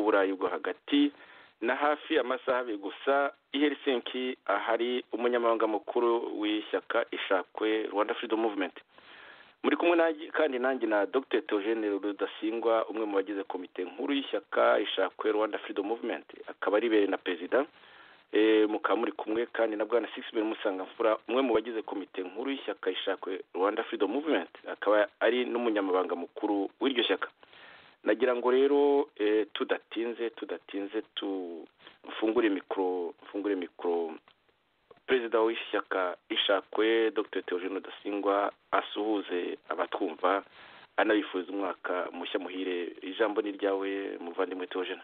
y'uburayi bwo hagati na hafi amasaha abiri gusa i Helsinki ahari umunyamabanga mukuru w'ishyaka ishakwe Rwanda Freedom Movement. Muri kumwe kandi nanjye na Dr Theogene Rudasingwa, umwe mu bagize komite nkuru y'ishyaka ishakwe Rwanda Freedom Movement, akaba ari bere na perezida. Mukaba muri kumwe kandi na bwana Sixbert Musangamfura, umwe mu bagize komite nkuru y'ishyaka ishakwe Rwanda Freedom Movement, akaba ari n'umunyamabanga mukuru w'iryo shyaka. Nagira ngo rero tudatinze tufungure mikro perezida w'ishyaka ishakwe Dr Theogene Rudasingwa asuhuze abatwumva, anabifuza umwaka mushya muhire. Ijambo ni ryawe muvandimwe Theogene.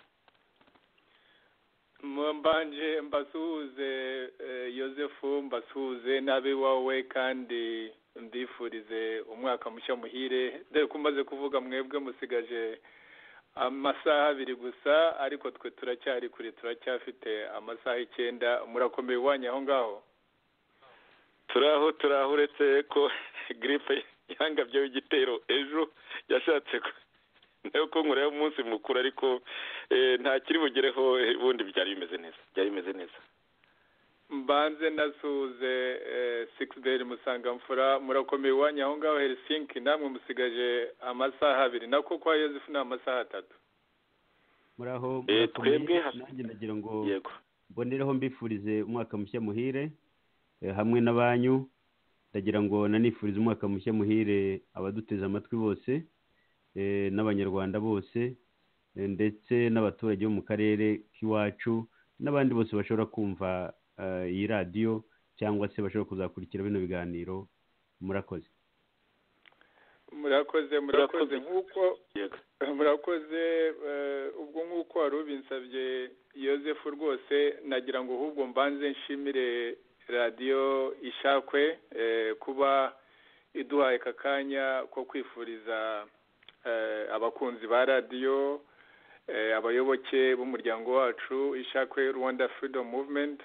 Mbanje mbasuhuze Yosefu, mbasuhuze nabe wawe kandi ndifurize umwaka mushya muhire. Dore kumaze kuvuga mwebwe musigaje amasaha abiri gusa, ariko twe turacyari kuri, turacyafite amasaha 9. Murakomeye wanyu aho ngaho? Turaho uretse ko gripe yanga byo igitero ejo yashatse nayo ko nkora umunsi mukuru, ariko nta kiri bugereho, ubundi byari bimeze neza. Mbanze nasuze Sixbert Musangamfura, murakomeye wanyu aho ngaho Helsinki, namwe musigaje amasaha 2, nako kwa Yosefu ni amasaha 3. Muraho twebwe nanjye nagira ngo mbonereho mbifurize umwaka mushya muhire hamwe n'abanyu. Ndagira ngo nanifurize umwaka mushya muhire abaduteze amatwi bose, n'abanyarwanda bose, ndetse n'abaturage bo mu karere k'iwacu, n'abandi bose bashobora kumva iyi radio cyangwa se bashobora kuzakurikira bino biganiro. Murakoze nk'uko murakoze. Ubwo nk'uko wari ubinsabye Yosefu, rwose nagira ngo ahubwo mbanze nshimire radio ishakwe kuba iduhaye kakanya ko kwifuriza abakunzi ba radio, abayoboke b'umuryango wacu ishakwe Rwanda Freedom Movement,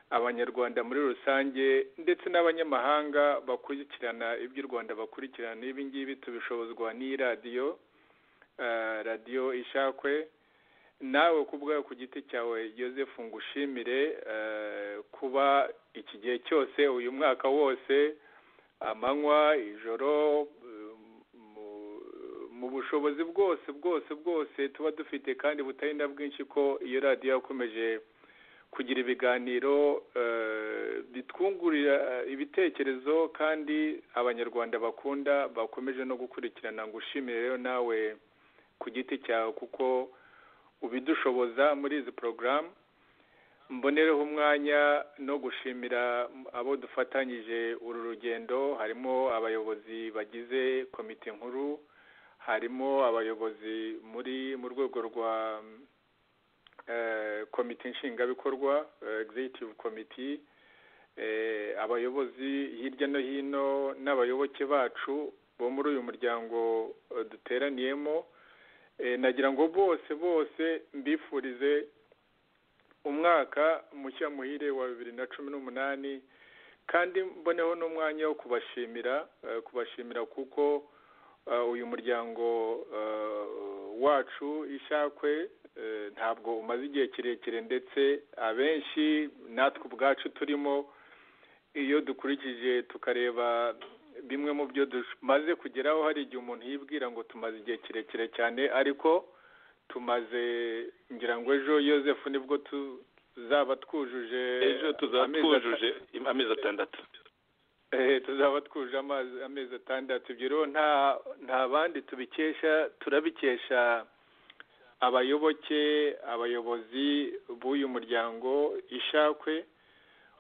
abanyarwanda muri rusange, ndetse n'abanyamahanga bakurikirana iby'u Rwanda, bakurikirana ibi ngibi tubishobozwa ni radio ishakwe. Nawe kubwayo ku giti cyawe Yosefu ngushimire kuba iki gihe cyose, uyu mwaka wose, amanywa ijoro, mu bushobozi bwose tuba dufite kandi butari na bwinshi, ko iyo radio yakomeje kugira ibiganiro bitwungurira ibitekerezo kandi abanyarwanda bakunda bakomeje no gukurikirana. Ngushimire rero nawe ku giti cyawe kuko ubidushoboza muri izi program. Mbonereho umwanya no gushimira abo dufatanyije uru rugendo, harimo abayobozi bagize komite nkuru, harimo abayobozi mu rwego rwa komite nshingabikorwa executive committee, abayobozi hirya no hino n'abayoboke bacu bo muri uyu muryango duteraniyemo. Nagira ngo bose mbifurize umwaka mushya muhire wa 2018, kandi mboneho n'umwanya wo kubashimira kuko uyu muryango wacu ishakwe ntabwo umaze igihe kirekire, ndetse abenshi natwe ubwacu turimo, iyo dukurikije tukareba bimwe mu byo tumaze kugeraho, hari igihe umuntu yibwira ngo tumaze igihe kirekire cyane, ariko tumaze, ngira ngo ejo Yosefu nibwo tuzaba twujuje, ejo tuzaba twujuje amezi 6. Tuzaba twuje amezi 6. Ibyo rero nta bandi tubikesha, turabikesha abayobozi b'uyu muryango ishakwe,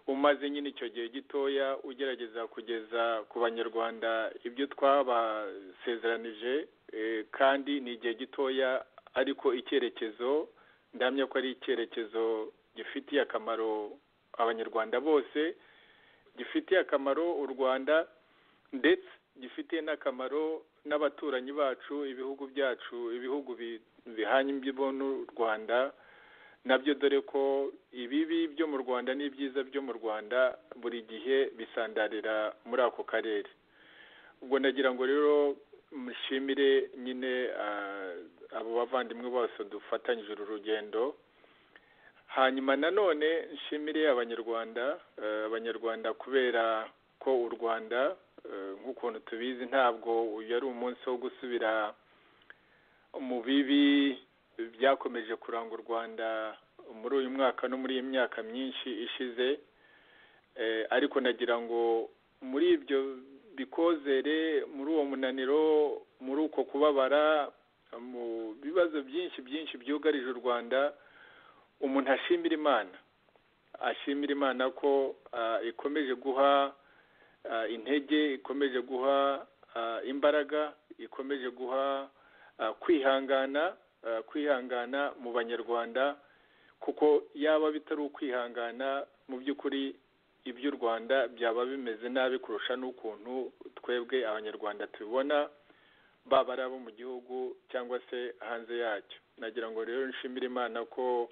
umaze nyine icyo gihe gitoya ugerageza kugeza ku banyarwanda ibyo twabasezeranije, kandi ni igihe gitoya, ariko icyerekezo ndamya ko ari icyerekezo gifitiye akamaro abanyarwanda bose, gifitiye akamaro u Rwanda, ndetse gifitiye n'akamaro n'abaturanyi bacu, ibihugu byacu, ibihugu bihanye imbibo n'u Rwanda nabyo, dore ko ibibi byo mu Rwanda n'ibyiza byo mu Rwanda buri gihe bisandarira muri ako karere. Ubwo ndagira ngo rero mushimire nyine abo bavandimwe bose dufatanyije uru rugendo. Hanyuma nanone nshimire abanyarwanda kubera ko u Rwanda nk'ukuntu tubizi ntabwo uyu ari umunsi wo gusubira mu bibi byakomeje kuranga u Rwanda muri uyu mwaka no muri iyi myaka myinshi ishize, ariko nagira ngo muri ibyo bikozere, muri uwo munaniro, muri uko kubabara, mu bibazo byinshi byugarije u Rwanda, umuntu ashimira Imana ko ikomeje guha intege, ikomeje guha imbaraga, ikomeje guha kwihangana mu banyarwanda, kuko yaba bitari ukwihangana mu by'ukuri iby'u Rwanda byaba bimeze nabi kurusha n'ukuntu twebwe abanyarwanda tubibona, baba ari abo mu gihugu cyangwa se hanze yacyo. Nagira ngo rero nshimire Imana ko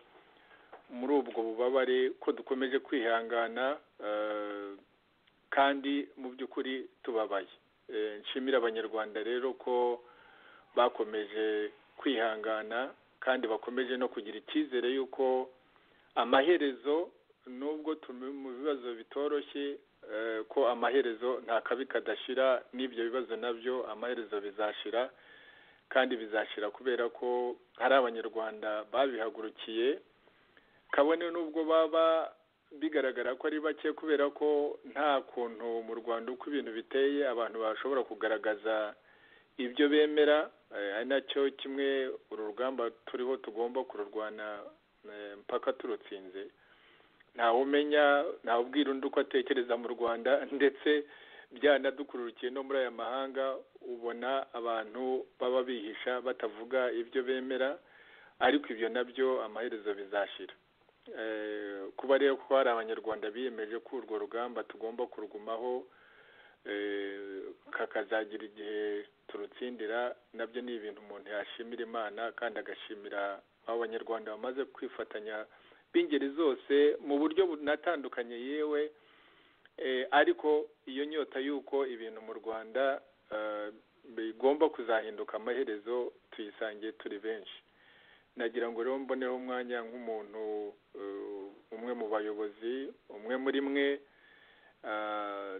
muri ubwo bubabare ko dukomeje kwihangana kandi mu by'ukuri tubabaye. Nshimira abanyarwanda rero ko bakomeje kwihangana kandi bakomeje no kugira icyizere y'uko amaherezo, nubwo turi mu bibazo bitoroshye, ko amaherezo nta kabi kadashira, n'ibyo bibazo nabyo amaherezo bizashira, kandi bizashira kubera ko hari abanyarwanda babihagurukiye, kabone n'ubwo baba bigaragara ko ari bake, kubera ko nta kuntu mu Rwanda uko ibintu biteye abantu bashobora kugaragaza ibyo bemera, ari nacyo kimwe uru rugamba turiho tugomba kururwana mpaka turutsinze. Ntawe umenya, ntawe ubwira undi uko atekereza mu Rwanda, ndetse byanadukurukiye no muri aya mahanga, ubona abantu baba bihisha batavuga ibyo bemera, ariko ibyo nabyo amaherezo bizashira. Kuba rero ko hari abanyarwanda biyemeje ko urwo rugamba tugomba kurugumaho kakazagira igihe turutsindira, nabyo ni ibintu umuntu yashimira Imana, kandi agashimira abo banyarwanda bamaze kwifatanya b'ingeri zose mu buryo bunatandukanye yewe, ariko iyo nyota y'uko ibintu mu Rwanda bigomba kuzahinduka amaherezo tuyisangiye turi benshi. Nagira ngo rero mboneho umwanya nk'umuntu umwe mu bayobozi, umwe muri mwe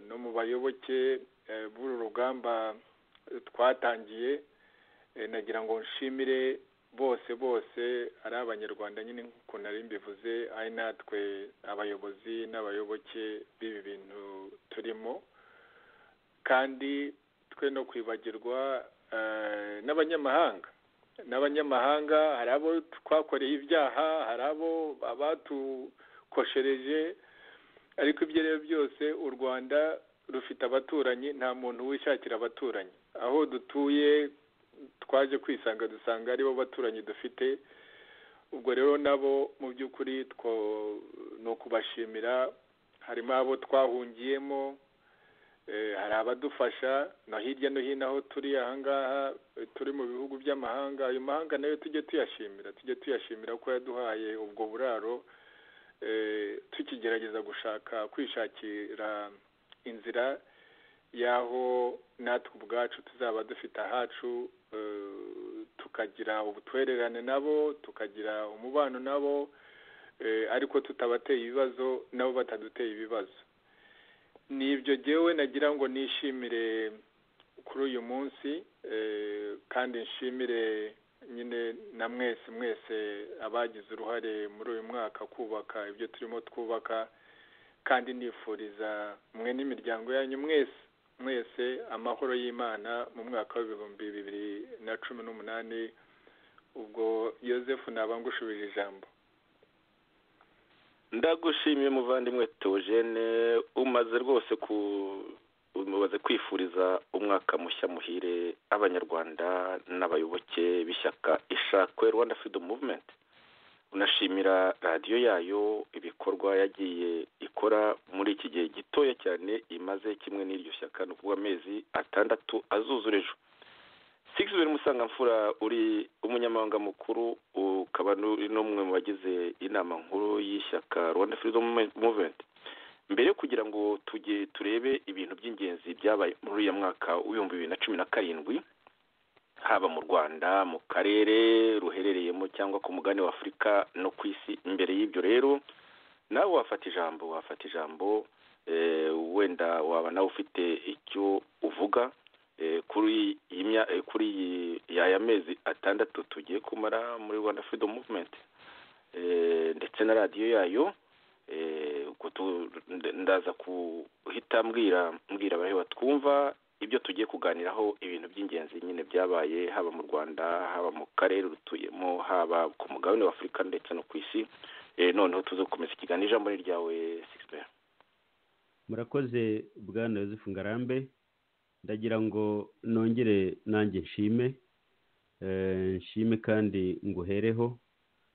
no mu bayoboke b'uru rugamba twatangiye, nagira ngo nshimire bose ari abanyarwanda nyine nk'uko nari mbivuze, ari natwe abayobozi n'abayoboke b'ibi bintu turimo, kandi twe no kwibagirwa n'abanyamahanga. Hari abo twakoreye ibyaha, hari abo abatukoshereje, ariko ibyo rero byose u Rwanda rufite abaturanyi, nta muntu wishakira abaturanyi. Aho dutuye twaje kwisanga dusanga aribo baturanyi dufite. Ubwo rero nabo mu by'ukuri no kubashimira. Harimo abo twahungiyemo, hari abadufasha no hirya no hino aho turi ahangaha, turi mu bihugu by'amahanga. Ayo mahanga nayo tujye tuyashimira ko yaduhaye ubwo buraro, tukigerageza kwishakira inzira y'aho natwe ubwacu tuzaba dufite ahacu, tukagira ubutwererane nabo, tukagira umubano nabo, ariko tutabateye ibibazo nabo bataduteye ibibazo. Nibyo jyewe nagira ngo nishimire kuri uyu munsi, kandi nshimire nyine na mwese abagize uruhare muri uyu mwaka kubaka ibyo turimo twubaka, kandi nifuriza mwe n'imiryango yanyu mwese amahoro y'Imana mu mwaka w'2018. Ubwo Yozefu naba ngushubije ijambo. Ndagushimiye muvandimwe Theogene, umaze rwose kwifuriza umwaka mushya muhire abanyarwanda n'abayoboke b'ishyaka Ishakwe Rwanda Freedom Movement. Unashimira radiyo yayo ibikorwa yagiye ikora muri iki gihe gitoya cyane imaze kimwe n'iryo shyaka, ni ukuvuga amezi 6 azuzura ejo. Sixbert Musangamfura, uri umunyamabanga mukuru, ukaba n'umwe mu bagize inama nkuru y'ishyaka Rwanda Freedom Movement. Mbere kugira ngo turebe ibintu by'ingenzi byabaye muri uyu mwaka w'2017, haba mu Rwanda, mu karere ruherereyemo cyangwa ku mugabane wa Afurika no ku isi. Imbere y'ibyo rero nawe wafata ijambo wenda waba nawe ufite icyo uvuga kuri aya mezi atandatu tugiye kumara muri Rwanda Freedom Movement ndetse na radiyo yayo. Ndaza kuhita mbwira abareba twumva ibyo tugiye kuganiraho, ibintu by'ingenzi nyine byabaye haba mu Rwanda, haba mu karere rutuyemo, haba ku mugabane wa Afurika ndetse no ku isi. Noneho tuze gukomeza ikiganiro. Ijambo ni ryawe Sixbert. Murakoze Bwana Yozefu Ngarambe. Ndagira ngo nongere nanjye nshime kandi nguhereho,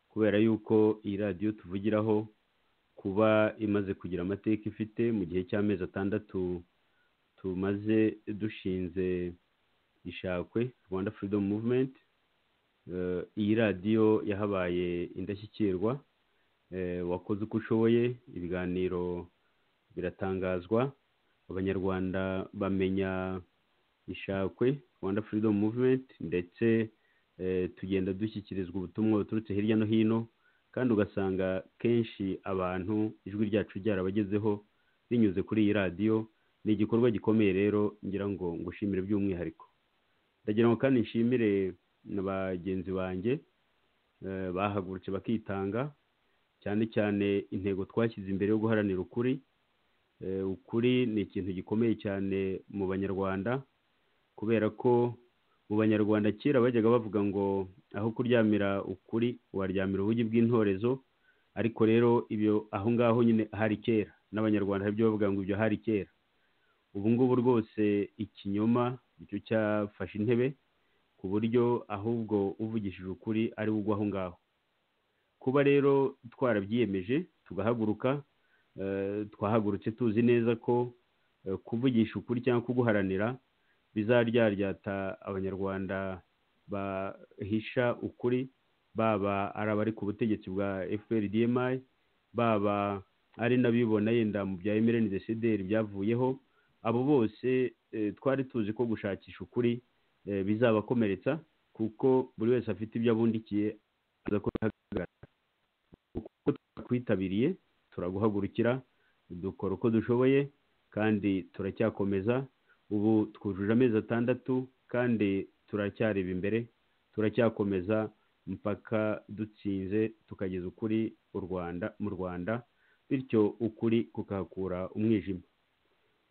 kubera yuko iyi radiyo tuvugiraho kuba imaze kugira amateka ifite mu gihe cy'amezi atandatu tumaze dushinze ishakwe Rwanda Freedom Movement. Iyi radiyo yahabaye indashyikirwa, wakoze uko ushoboye, ibiganiro biratangazwa, abanyarwanda bamenya ishakwe Rwanda Freedom Movement, ndetse tugenda dushyikirizwa ubutumwa buturutse hirya no hino, kandi ugasanga kenshi abantu ijwi ryacu ryarabagezeho binyuze kuri iyi radiyo. Ni igikorwa gikomeye rero, ngira ngo ngushimire by'umwihariko. Ndagira ngo kandi nshimire na bagenzi banjye bahagurutse bakitanga, cyane cyane intego twashyize imbere yo guharanira ukuri. Ukuri ni ikintu gikomeye cyane mu banyarwanda, kubera ko mu banyarwanda kera bajyaga bavuga ngo aho kuryamira ukuri waryamira ubugi bw'intorezo, ariko rero ibyo aho ngaho nyine hari kera, n'abanyarwanda hari ibyo bavuga ngo ibyo hari kera. Ubu ngubu rwose ikinyoma nicyo cyafashe intebe, ku buryo ahubwo uvugishije ukuri ari we ugwa aho ngaho. Kuba rero twarabyiyemeje tugahaguruka, twahagurutse tuzi neza ko kuvugisha ukuri cyangwa kuguharanira bizaryaryata abanyarwanda bahisha ukuri, baba ari abari ku butegetsi bwa FPR-DMI, baba ari n'abibona yenda mu bya MRND-CDR byavuyeho. Abo bose twari tuzi ko gushakisha ukuri bizabakomeretsa, kuko buri wese afite ibyo abundikiye aza ko bihagarara. Uko twakwitabiriye turaguhagurukira, dukora uko dushoboye, kandi turacyakomeza. Ubu twujuje amezi atandatu kandi turacyareba imbere, turacyakomeza mpaka dutsinze tukageza ukuri mu Rwanda, bityo ukuri kukahakura umwijima.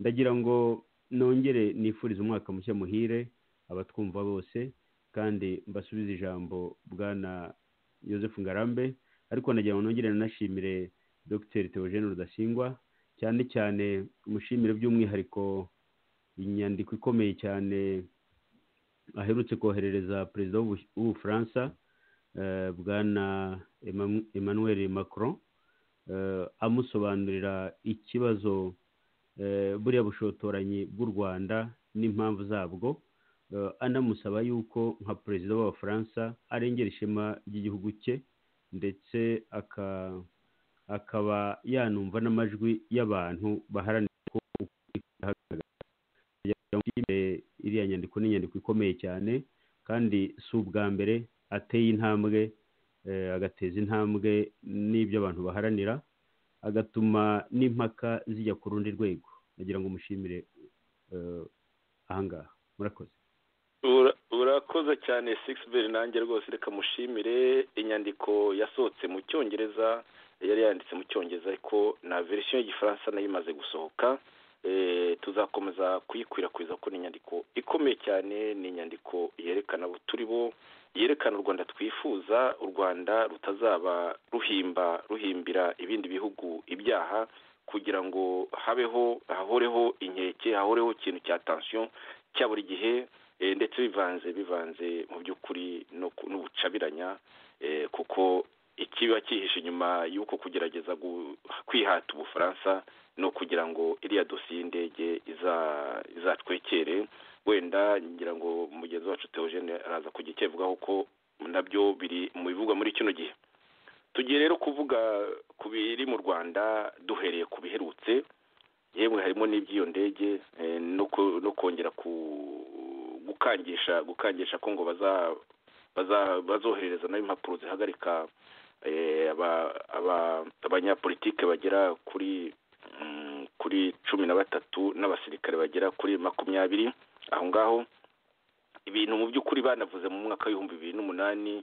Ndagira ngo nongere nifurize umwaka mushya muhire abatwumva bose, kandi mbasubize ijambo Bwana Yozefu Ngarambe. Ariko ndagira ngo nongere nanashimire Dr Theogene Rudasingwa, cyane cyane umushimire by'umwihariko inyandiko ikomeye cyane aherutse koherereza perezida w'Ubufaransa Bwana Emmanuel Macron, amusobanurira ikibazo buriya bushotoranyi bw'u Rwanda n'impamvu zabwo, anamusaba yuko nka perezida w'Abafaransa arengera ishema ry'igihugu cye, ndetse akaba yanumva n'amajwi y'abantu baharanira ko iriya nyandiko ni inyandiko ikomeye cyane, kandi si ubwa mbere ateye intambwe, agateza intambwe n'ibyo abantu baharanira, agatuma n'impaka zijya ku rundi rwego. Nagira ngo mushimire ahangaha. Murakoze. Urakoze cyane Sixbert. Nanjye rwose reka mushimire. Inyandiko yasohotse mu Cyongereza, yari yanditse mu Cyongereza, ariko na verisiyo y'igifaransa nayo imaze gusohoka. Tuzakomeza kuyikwirakwiza ko ni inyandiko ikomeye cyane, ni inyandiko yerekana abo turi bo, yerekana u Rwanda twifuza, u Rwanda rutazaba ruhimbira ibindi bihugu ibyaha, kugira ngo hahoreho inkeke, hahoreho ikintu cya tension cya buri gihe, ndetse bivanze mu by'ukuri n'ubucabiranya, kuko ikiba cyihishe inyuma y'uko kugerageza kwihata Ubufaransa no kugira ngo iriya dosiye y'indege izatwekere. Wenda ngira ngo mugenzi wacu Theogene araza kujya icyevugaho ko nabyo biri mu bivugwa muri kino gihe. Tugiye rero kuvuga ku biri mu Rwanda duhereye ku yemwe harimo n'iby'iyo ndege no kongera gukangisha ko ngo bazoherereza nayo impapuro zihagarika abanyapolitike bagera kuri 13 n'abasirikare bagera kuri 20 aho ngaho. Ibintu mu by'ukuri banavuze mu mwaka w'ibihumbi 2008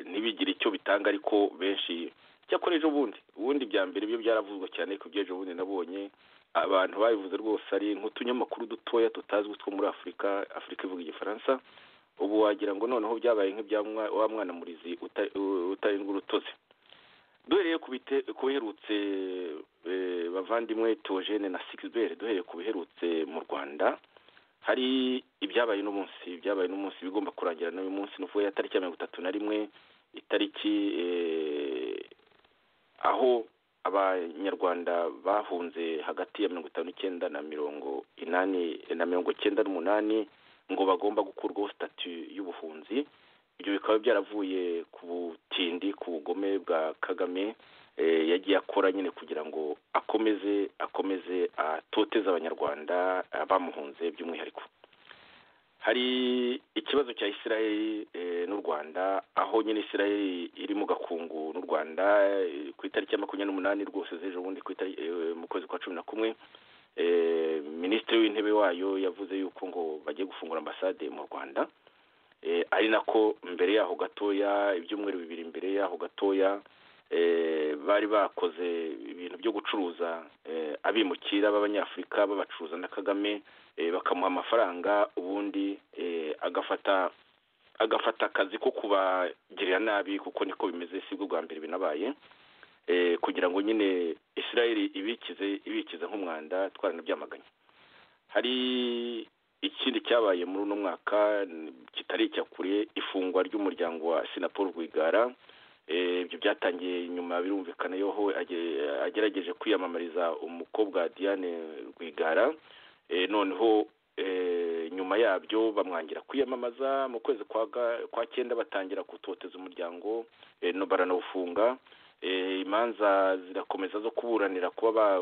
ntibigire icyo bitanga, ariko benshi cyakora ejo ubundi bya mbere byo byaravuzwe cyane ku byejo bundi nabonye abantu babivuze rwose ari nk'utunyamakuru dutoya tutazwi two muri Afurika ivuga igifaransa. Ubu wagira ngo noneho byabaye nk'ibya wa mwana murizi utarindwa urutozi. Duhereye ku biherutse bavandimwe Theogene na Sixbert, duhereye ku biherutse mu Rwanda, hari ibyabaye n'umunsi bigomba kurangira n'uyu munsi n'uvuye tariki ya 31 itariki aho abanyarwanda bahunze hagati ya 59 na 98 ngo bagomba gukurwaho statut y'ubuhunzi. Ibyo bikaba byaravuye ku butindi, ku bugome bwa Kagame yagiye akora nyine kugira ngo akomeze atoteza abanyarwanda bamuhunze by'umwihariko. Hari ikibazo cya Israel n'u Rwanda, aho nyine Israel iri mu gakungu n'u Rwanda ku itariki ya 28 rwose z'ejo bundi mu kwezi kwa 11. Minisitiri w'intebe wayo yavuze yuko ngo bagiye gufungura ambasade mu Rwanda, ari nako mbere yaho gatoya, ibyumweru bibiri imbere yaho gatoya, bari bakoze ibintu byo gucuruza abimukira b'abanyafurika, babacuruza na Kagame, bakamuha amafaranga, ubundi agafata akazi ko kubagirira nabi, kuko niko bimeze, si bwo bwa mbere binabaye, kugira ngo nyine Israel ibikize nk'umwanda. Twaranabyamaganye. Hari ikindi cyabaye muri uno mwaka kitari icyakuriye, ifungwa ry'umuryango wa Sinapol Rwigara. Ibyo byatangiye nyuma birumvikana yoho agerageje kwiyamamariza umukobwa Diane Rwigara, noneho nyuma yabyo bamwangira kwiyamamaza. Mu kwezi kwa 9 batangira gutoteza umuryango, no baranawufunga. Imanza zirakomeza zo kuburanira kuba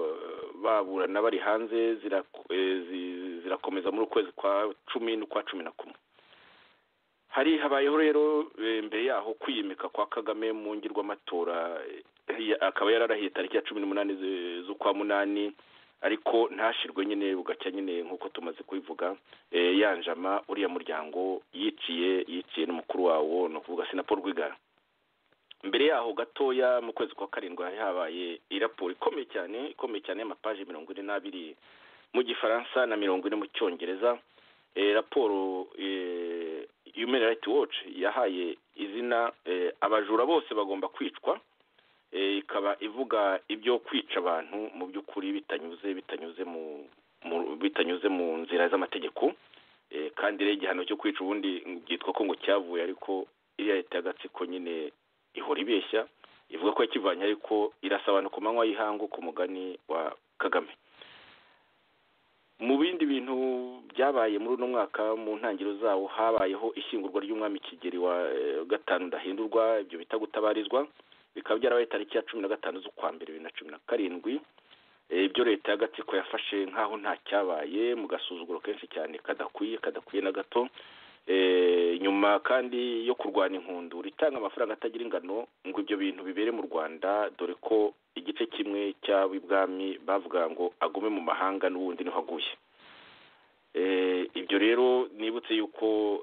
baburana bari hanze, zirakomeza muri ukwezi kwa 10 n'ukwa 11. Habayeho rero mbere yaho kwiyimika kwa Kagame mu ngirwamatora, akaba yararahiye tariki ya 18 z'ukwa 8, ariko ntashirwe nyine bugacya nyine nk'uko tumaze kubivuga, yanjama uriya muryango yiciye n'umukuru wawo, no kuvuga Sinapol Rwigara. Mbere yaho gatoya mu kwezi kwa 7 habaye iraporo ikomeye cyane y'amapaji 42 mu gifaransa na 40 mu cyongereza. Raporo Human Rights Watch yahaye izina abajura bose bagomba kwicwa, ikaba ivuga ibyo kwica abantu mu by'ukuri bitanyuze mu nzira z'amategeko, kandi rero igihano cyo kwica ubundi byitwa ko ngo cyavuye, ariko iriya leta y'agatsiko nyine ihora ibeshya, ivuga ko yakivanye, ariko irasabana ku manywa y'ihangu ku mugani wa Kagame. Mu bindi bintu byabaye muri uno mwaka, mu ntangiriro zawo habayeho ishyingurwa ry'umwami Kigeli wa gatanu Ndahindurwa, ibyo bita gutabarizwa. Bikaba byarabaye tariki ya 15 z'ukwa 2017. Ibyo leta y'agatsiko yafashe nkaho nta cyabaye, mu gasuzuguro kenshi cyane kadakwiye na gato. Nyuma kandi yo kurwana inkundu ritanga amafaranga atagira ingano ngo ibyo bintu bibere mu Rwanda, dore ko igice kimwe cy'abibwami bavuga ngo agume mu mahanga n'ubundi niho aguye. Ibyo rero nibutse yuko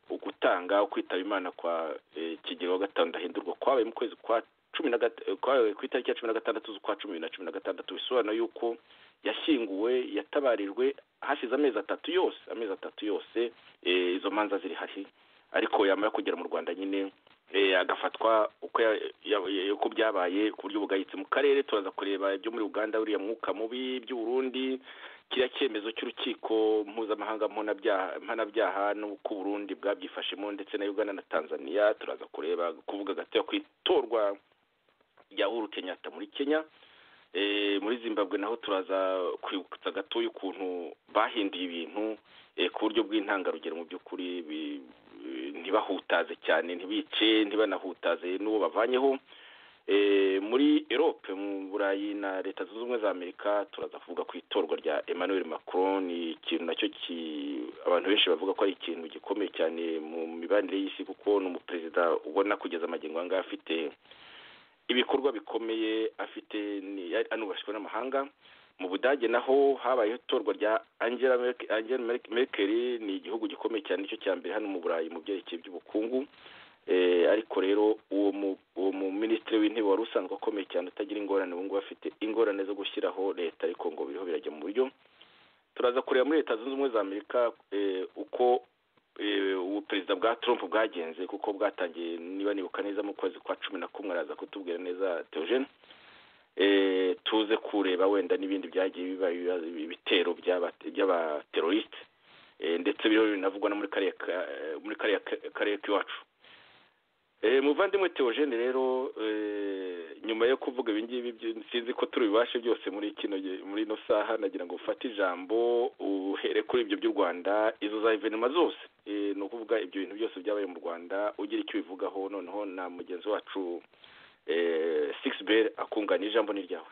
ukwitaba Imana kwa Kigeli wa gatanu Ndahindurwa kwabaye mu kwezi kwa 10 ku itariki ya 16 z'ukwa 2016, bisobanura yuko yashyinguwe, yatabarijwe hashize amezi atatu yose izo manza ziri hahi, ariko yamara kugera mu Rwanda nyine agafatwa uko byabaye ku buryo bugayitse mu karere. Turaza kureba ibyo muri Uganda, uriya mwuka mubi, by'u Burundi, kiriya cyemezo cy'urukiko mpuzamahanga mpanabyaha n'uko Burundi bwabyifashemo, ndetse na Uganda na Tanzania. Turaza kuvuga gato ku itorwa rya Uhuru Kenyatta muri Kenya. Muri Zimbabwe naho turaza kwibutsa gato y'ukuntu bahinduye ibintu ku buryo bw'intangarugero, mu by'ukuri ntibahutaze cyane, ntibice, ntibanahutaze n'uwo bavanyeho. muri Europe mu Burayi na Leta Zunze Ubumwe za Amerika turaza kuvuga ku itorwa rya Emmanuel Macron. Ni ikintu nacyo abantu benshi bavuga ko ari ikintu gikomeye cyane mu mibanire y'isi, kuko ni umuperezida ubona kugeza amagingo anga afite ibikorwa bikomeye, afite anubashwe n'amahanga. Mu Budage naho habayeho itorwa rya Angela Merkel. Ni igihugu gikomeye cyane, nicyo cya mbere hano mu Burayi mu byerekeye by'ubukungu. Ariko rero uwo mu minisitiri w'intebe wari usanzwe akomeye cyane utagira ingorane, ubu ngubu afite ingorane zo gushyiraho leta, ariko ngo biriho birajya mu buryo. Turaza kureba muri Leta Zunze Ubumwe za Amerika uko ubuperezida bwa Trump bwagenze, kuko bwatangiye niba nibuka neza mu kwezi kwa 11. Araza kutubwira neza Theogene. Tuze kureba wenda n'ibindi byagiye biba ibitero by'abateroriste, ndetse biriho binavugwa no muri kariya karere k'iwacu. Muvandimwe Theogene rero, nyuma yo kuvuga ibingibi sinzi ko turi bibashe byose muri ino saha, nagira ngo ufate ijambo uhere kuri ibyo by'u Rwanda, izo za evenema zose, ni ukuvuga ibyo bintu byose byabaye mu Rwanda, ugira icyo bivugaho. Noneho na mugenzi wacu Sixbert akungana, ijambo ni ryawe.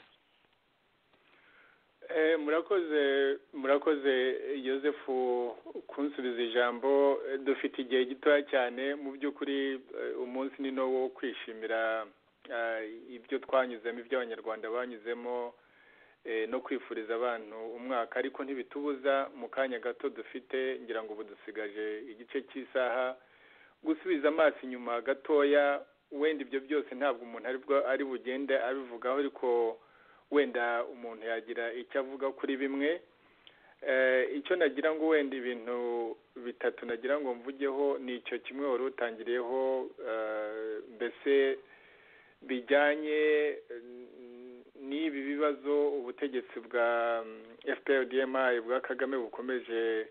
murakoze Yosefu kunsubiza ijambo. Dufite igihe gitoya cyane mu by'ukuri, umunsi ni no wo kwishimira ibyo twanyuzemo, ibyo abanyarwanda banyuzemo, no kwifuriza abantu umwaka, ariko ntibitubuza mu kanya gato dufite, ngira ngo ubu dusigaje igice cy'isaha, gusubiza amaso inyuma gatoya. Wenda ibyo byose ntabwo umuntu ari bugende abivugaho, ariko wenda umuntu yagira icyo avuga kuri bimwe. Icyo nagira ngo wenda ibintu bitatu nagira ngo mvugeho, ni icyo kimwe wari utangiriyeho, mbese bijyanye n'ibi bibazo ubutegetsi bwa FPR-DMI bwa Kagame bukomeje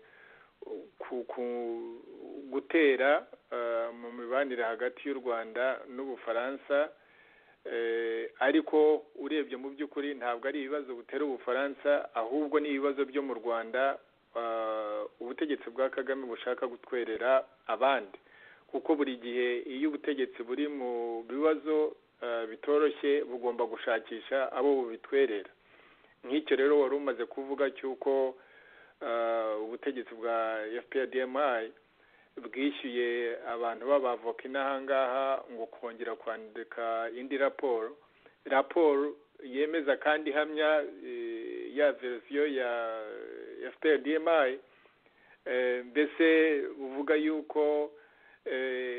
gutera mu mibanire hagati y'u Rwanda n'Ubufaransa. Ariko urebye mu by'ukuri ntabwo ari ibibazo butera Ubufaransa, ahubwo ni ibibazo byo mu Rwanda ubutegetsi bwa Kagame bushaka gutwerera abandi, kuko buri gihe iyo ubutegetsi buri mu bibazo bitoroshye bugomba gushakisha abo bubitwerera. Nk'icyo rero wari umaze kuvuga cy'uko ubutegetsi bwa FPR-DMI bwishyuye abantu b'abavoka inahangaha ngo kongera kwandika indi raporo yemeza kandi ihamya ya verisiyo ya FPR-DMI, mbese uvuga yuko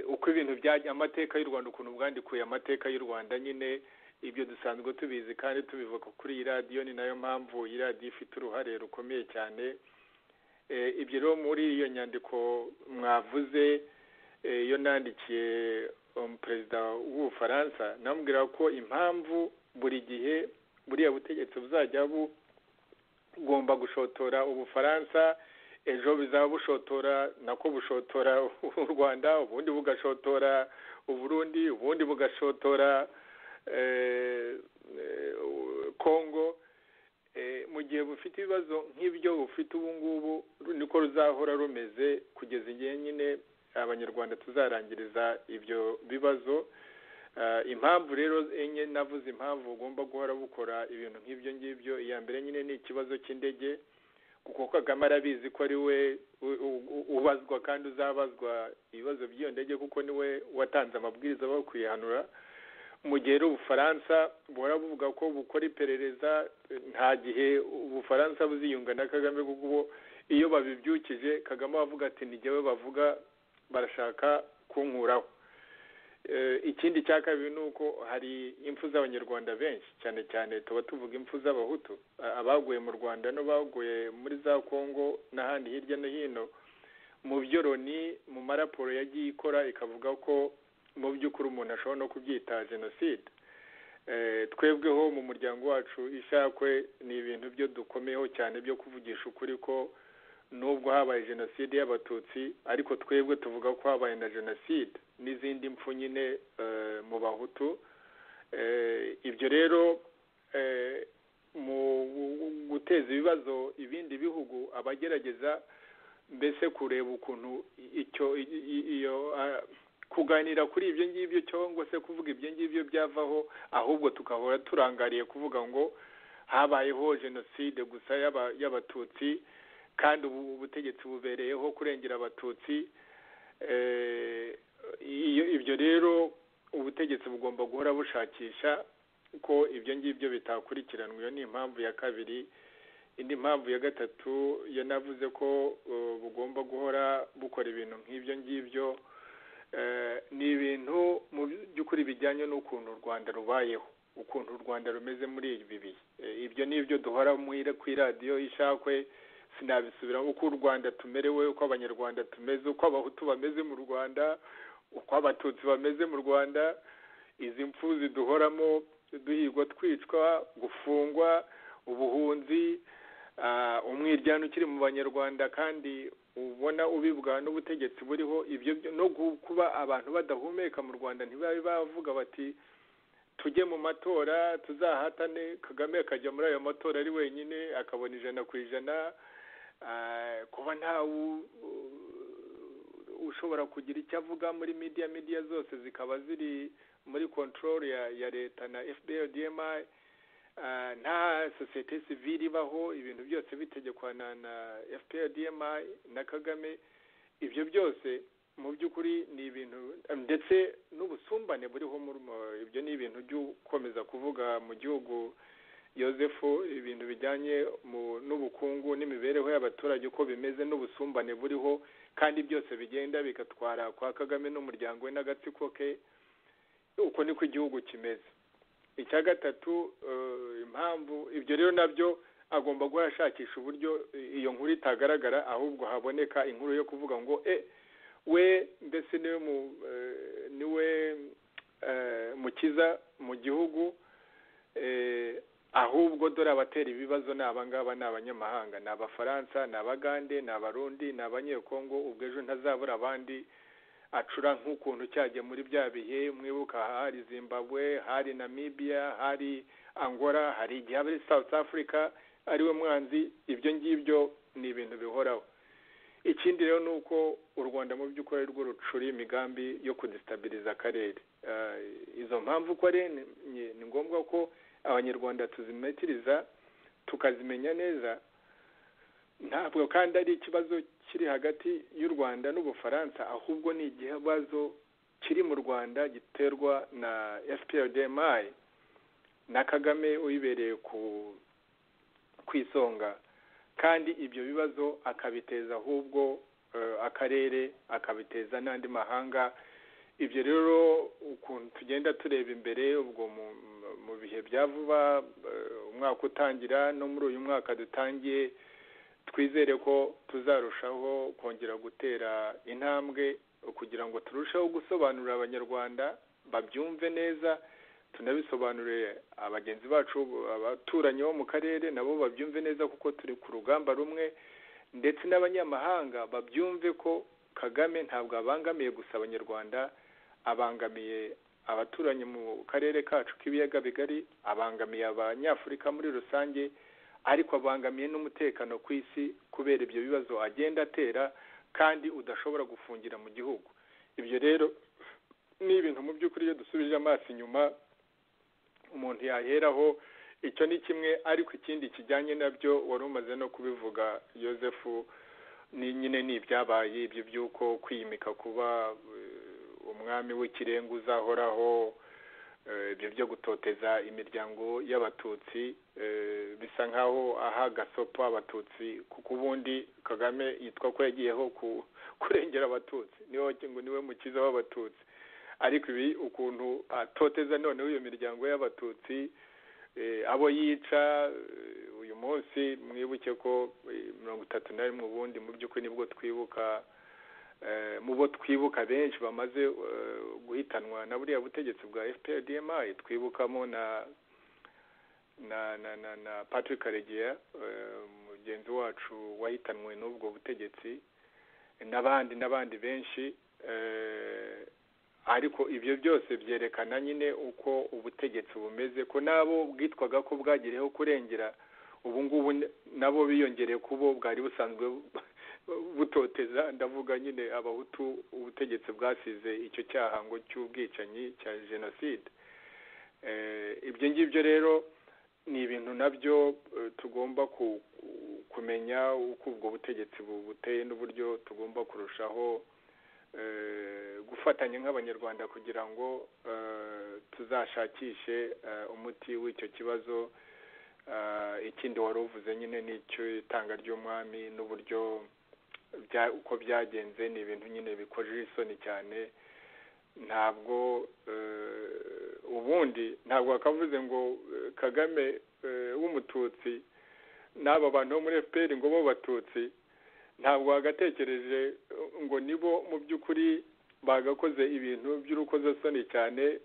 uko ibintu byaje, amateka y'u Rwanda, ukuntu bwandikuye amateka y'u Rwanda, nyine ibyo dusanzwe tubizi kandi tubivuga kuri iyi radiyo. Ni nayo mpamvu iyi radiyo ifite uruhare rukomeye cyane. Ibyo rero muri iyo nyandiko mwavuze, iyo nandikiye perezida w'Ubufaransa, namubwira ko impamvu buri gihe buriya butegetsi buzajya bugomba gushotora Ubufaransa, ejo bizaba bushotora u Rwanda, ubundi bugashotora Uburundi, ubundi bugashotora Kongo. Mu gihe bufite ibibazo nk'ibyo bufite ubu ngubu, niko ruzahora rumeze kugeza igihe nyine abanyarwanda tuzarangiriza ibyo bibazo. Impamvu rero enye navuze, impamvu ugomba guhora bukora ibintu nk'ibyo ngibyo. Iya mbere nyine ni ikibazo cy'indege, kuko Kagame arabizi ko ari we ubazwa kandi uzabazwa ibibazo by'iyo ndege, kuko niwe watanze amabwiriza yo kuyihanura. Mu gihe Ubufaransa buhora buvuga ko bukora iperereza, nta gihe Ubufaransa buziyunga na Kagame, kuko iyo babibyukije Kagame avuga ati ni jyewe bavuga, barashaka kunkuraho. Ikindi cya kabiri ni uko hari impfu z'abanyarwanda benshi, cyane cyane tuba tuvuga impfu z'abahutu, abaguye mu Rwanda no baguye muri za Kongo n'ahandi hirya no hino. Mu byo Loni mu maraporo yagiye ikora ikavuga ko mu by'ukuri umuntu ashobora no kubyita jenoside. Twebweho mu muryango wacu Ishakwe ni ibintu byo dukomeyeho cyane byo kuvugisha ukuri ko nubwo habaye jenoside y'Abatutsi, ariko twebwe tuvuga ko habaye na jenoside n'izindi mpfu nyine mu Bahutu. Ibyo rero mu guteza ibibazo ibindi bihugu, abagerageza mbese kureba ukuntu kuganira kuri ibyo ngibyo cyangwa se kuvuga ibyo ngibyo byavaho, ahubwo tukahora turangariye kuvuga ngo habayeho jenoside gusa y'abatutsi kandi ubutegetsi bubereyeho kurengera abatutsi. Ibyo rero ubutegetsi bugomba guhora bushakisha ko ibyo ngibyo bitakurikiranwa. Iyo ni impamvu ya kabiri. Indi mpamvu ya gatatu yanavuze ko bugomba guhora bukora ibintu nk'ibyo ngibyo, ni ibintu mu by'ukuri bijyanye n'ukuntu u Rwanda rubayeho, ukuntu u Rwanda rumeze muri ibi bihe. Ibyo ni ibyo duhora ku iradiyo Ishakwe, sinabisubira uko u Rwanda tumerewe, uko abanyarwanda tumeze, uko abahutu bameze mu Rwanda, uko abatutsi bameze mu Rwanda, izi mpfu ziduhoramo, duhigwa, twicwa, gufungwa, ubuhunzi, umwiryane ukiri mu banyarwanda kandi ubona ubibwa n'ubutegetsi buriho. Ibyo no kuba abantu badahumeka mu Rwanda, ntibabe bavuga bati tujye mu matora tuzahatane, Kagame akajya muri ayo matora ari wenyine akabona 100%, kuba ntawe ushobora kugira icyo avuga muri media zose zikaba ziri muri control ya leta na FPR-DMI, nta societe civile ibaho, ibintu byose bitegekwa na FPR-DMI na Kagame. Ibyo byose mu by'ukuri ni ibintu, ndetse n'ubusumbane buriho ibyo ni ibintu byo gukomeza kuvuga mu gihugu Yosefu, ibintu bijyanye n'ubukungu n'imibereho y'abaturage uko bimeze, n'ubusumbane buriho, kandi byose bigenda bigatwara kwa Kagame n'umuryango we n'agatsiko ke. Uko niko igihugu kimeze. Icya gatatu, impamvu ibyo rero nabyo agomba guhashakisha uburyo iyo nkuru itagaragara, ahubwo haboneka inkuru yo kuvuga ngo we mbese niwe mukiza mu gihugu, ahubwo dore abatera ibibazo ni abangaba, ni abanyamahanga, ni Abafaransa, ni Abagande, ni Abarundi, ni Abanyekongo. Ubwo ejo ntazabura abandi acura nk'ukuntu cyagiye muri bya bihe. Mwibuka hari Zimbabwe, hari Namibia, hari Angola, hari igihe ari South Africa ariwe mwanzi. Ibyo ngibyo ni ibintu bihoraho. Ikindi rero ni uko u Rwanda mu by'ukuri rwo rucura imigambi yo kudestabiliza akarere. Izo mpamvu ko ari ni ngombwa ko abanyarwanda tuzimetiriza tukazimenya neza. Ntabwo kandi ari ikibazo kiri hagati y'u Rwanda n'Ubufaransa, ahubwo ni ikibazo kiri mu Rwanda giterwa na FPR-DMI na Kagame uyibereye ku isonga, kandi ibyo bibazo akabiteza ahubwo akarere, akabiteza n'andi mahanga. Ibyo rero ukuntu tugenda tureba imbere, ubwo mu bihe bya vuba, umwaka utangira no muri uyu mwaka dutangiye, twizere ko tuzarushaho kongera gutera intambwe kugira ngo turusheho gusobanurira abanyarwanda babyumve neza, tunabisobanurire abagenzi bacu, abaturanyi bo mu karere nabo babyumve neza, kuko turi ku rugamba rumwe, ndetse n'abanyamahanga babyumve ko Kagame ntabwo abangamiye gusa abanyarwanda, abangamiye abaturanyi mu karere kacu k'ibiyaga bigari, abangamiye abanyafurika muri rusange, ariko abangamiye n'umutekano ku isi kubera ibyo bibazo agenda atera kandi udashobora gufungira mu gihugu. Ibyo rero ni ibintu mu by'ukuri iyo dusubije amaso inyuma umuntu yaheraho. Icyo ni kimwe, ariko ikindi kijyanye nabyo wari umaze no kubivuga Yosefu, ni nyine ni ibyabaye ibyo by'uko kwimika kuba umwami w'ikirenga uzahoraho, ibyo byo gutoteza imiryango y'abatutsi, bisa nkaho aha gasopo abatutsi, kuko ubundi Kagame yitwa ko yagiyeho kurengera abatutsi, niwe mukiza w'abatutsi. Ariko ibi ukuntu atoteza noneho iyo miryango y'abatutsi, abo yica uyu munsi, mwibuke ko 31 ubundi mu by'ukuri nibwo twibuka, mu bo twibuka benshi bamaze guhitanwa na buriya butegetsi bwa FPR-DMI. Twibukamo na Patrick Karegeya, mugenzi wacu wahitanwe n'ubwo butegetsi, n'abandi benshi. Ariko ibyo byose byerekana nyine uko ubutegetsi bumeze, ko nabo bwitwaga ko bwagireho kurengera, ubu ngubu nabo biyongereye kubo bwari busanzwe butoteza, ndavuga nyine abahutu ubutegetsi bwasize icyo cyaha ngo cy'ubwicanyi cya jenoside. Ibyo ngibyo rero ni ibintu nabyo tugomba kumenya uko ubwo butegetsi buteye n'uburyo tugomba kurushaho gufatanya nk'abanyarwanda kugira ngo tuzashakishe umuti w'icyo kibazo. Ikindi wari uvuze nyine n'icyo itanga ry'umwami n'uburyo uko byagenze, ni ibintu nyine bikojeje isoni cyane. Ntabwo ubundi ntabwo wakavuze ngo Kagame w'umututsi n'aba bantu bo muri FPR ngo bo batutsi, ntabwo wagatekereje ngo nibo mu by'ukuri bagakoze ibintu by'urukozasoni cyane,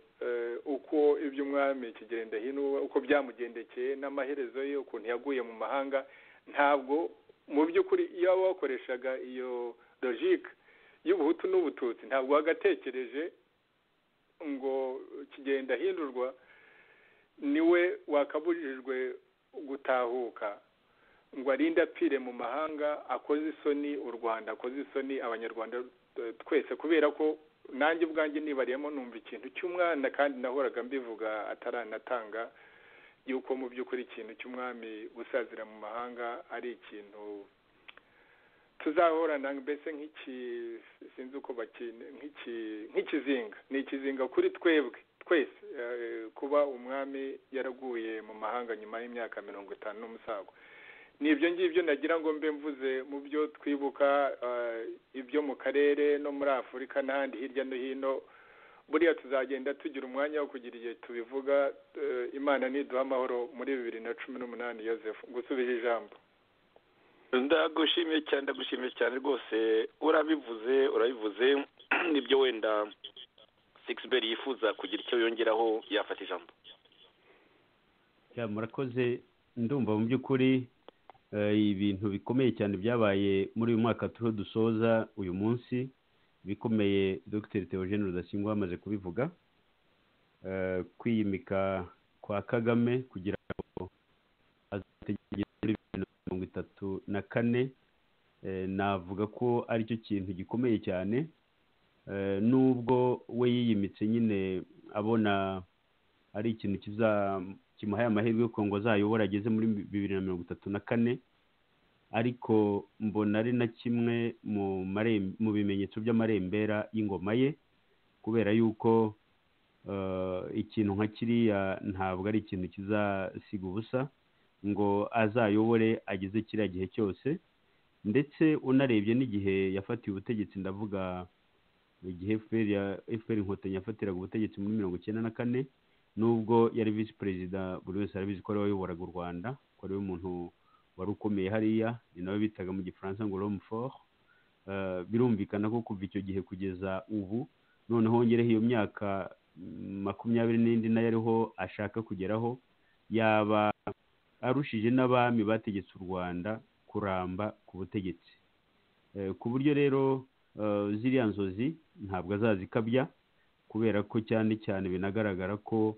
uko iby'umwami Kigeli Ndahindurwa uko byamugendekeye n'amaherezo ye ukuntu yaguye mu mahanga. Ntabwo mu by'ukuri iyo bakoreshaga iyo logique y'ubuhutu n'ubututsi, ntabwo wagatekereje ngo Kigeli Ndahindurwa niwe wakabujijwe gutahuka ngo arinde apfire mu mahanga, akoze isoni u Rwanda, akoze isoni abanyarwanda twese, kubera ko nanjye ubwanjye nibariyemo numva ikintu cy'umwana, kandi nahoraga mbivuga ataranatanga, yuko mu by'ukuri ikintu cy'umwami gusazira mu mahanga ari ikintu tuzahorana mbese sinzi uko nk'ikizinga, ni ikizinga kuri twebwe twese kuba umwami yaraguye mu mahanga nyuma y'imyaka 50 n'umusago. Ni ibyo ngibyo nagira ngo mbe mvuze mu byo twibuka ibyo mu karere no muri Afurika n'ahandi hirya no hino. Buriya tuzagenda tugira umwanya wo kugira igihe tubivuga. Imana niduha amahoro muri 2018. Joseph, ngusubije ijambo. Ndagushimiye cyane rwose. Urabivuze nibyo wenda Sixbert yifuza kugira icyo yongeraho yafata ijambo. Murakoze. Ndumva mu by'ukuri ibintu bikomeye cyane byabaye muri uyu mwaka turiho dusoza uyu munsi, bikomeye. Dr Theogene Rudasingwa amaze kubivuga. Kwiyimika kwa Kagame kugira ngo azategeke muri 2034, navuga ko ari cyo kintu gikomeye cyane. Nubwo we yiyimitse nyine abona ari ikintu kimuhaye amahirwe yo ngo azayobora ageze muri 2034, ariko mbona ari na kimwe mu bimenyetso by'amarembera y'ingoma ye, kubera yuko ikintu nka kiriya ntabwo ari ikintu kizasiga ubusa ngo azayobore ageze kiriya gihe cyose. Ndetse unarebye n'igihe yafatiye ubutegetsi, ndavuga igihe FPR Inkotanyi yafatiraga ubutegetsi muri 1994, nubwo yari visi perezida, buri wese arabizi ko ari we wayoboraga u Rwanda, ko ari we muntu wari ukomeye hariya, ni nawe bitaga mu gifaransa ngo l'homme fort. Birumvikana ko kuva icyo gihe kugeza ubu, noneho hongereho iyo myaka 20 nayo ariho ashaka kugeraho, yaba arushije n'abami bategetse u Rwanda kuramba ku butegetsi, ku buryo rero ziriya nzozi ntabwo azazikabya, kubera ko cyane cyane binagaragara ko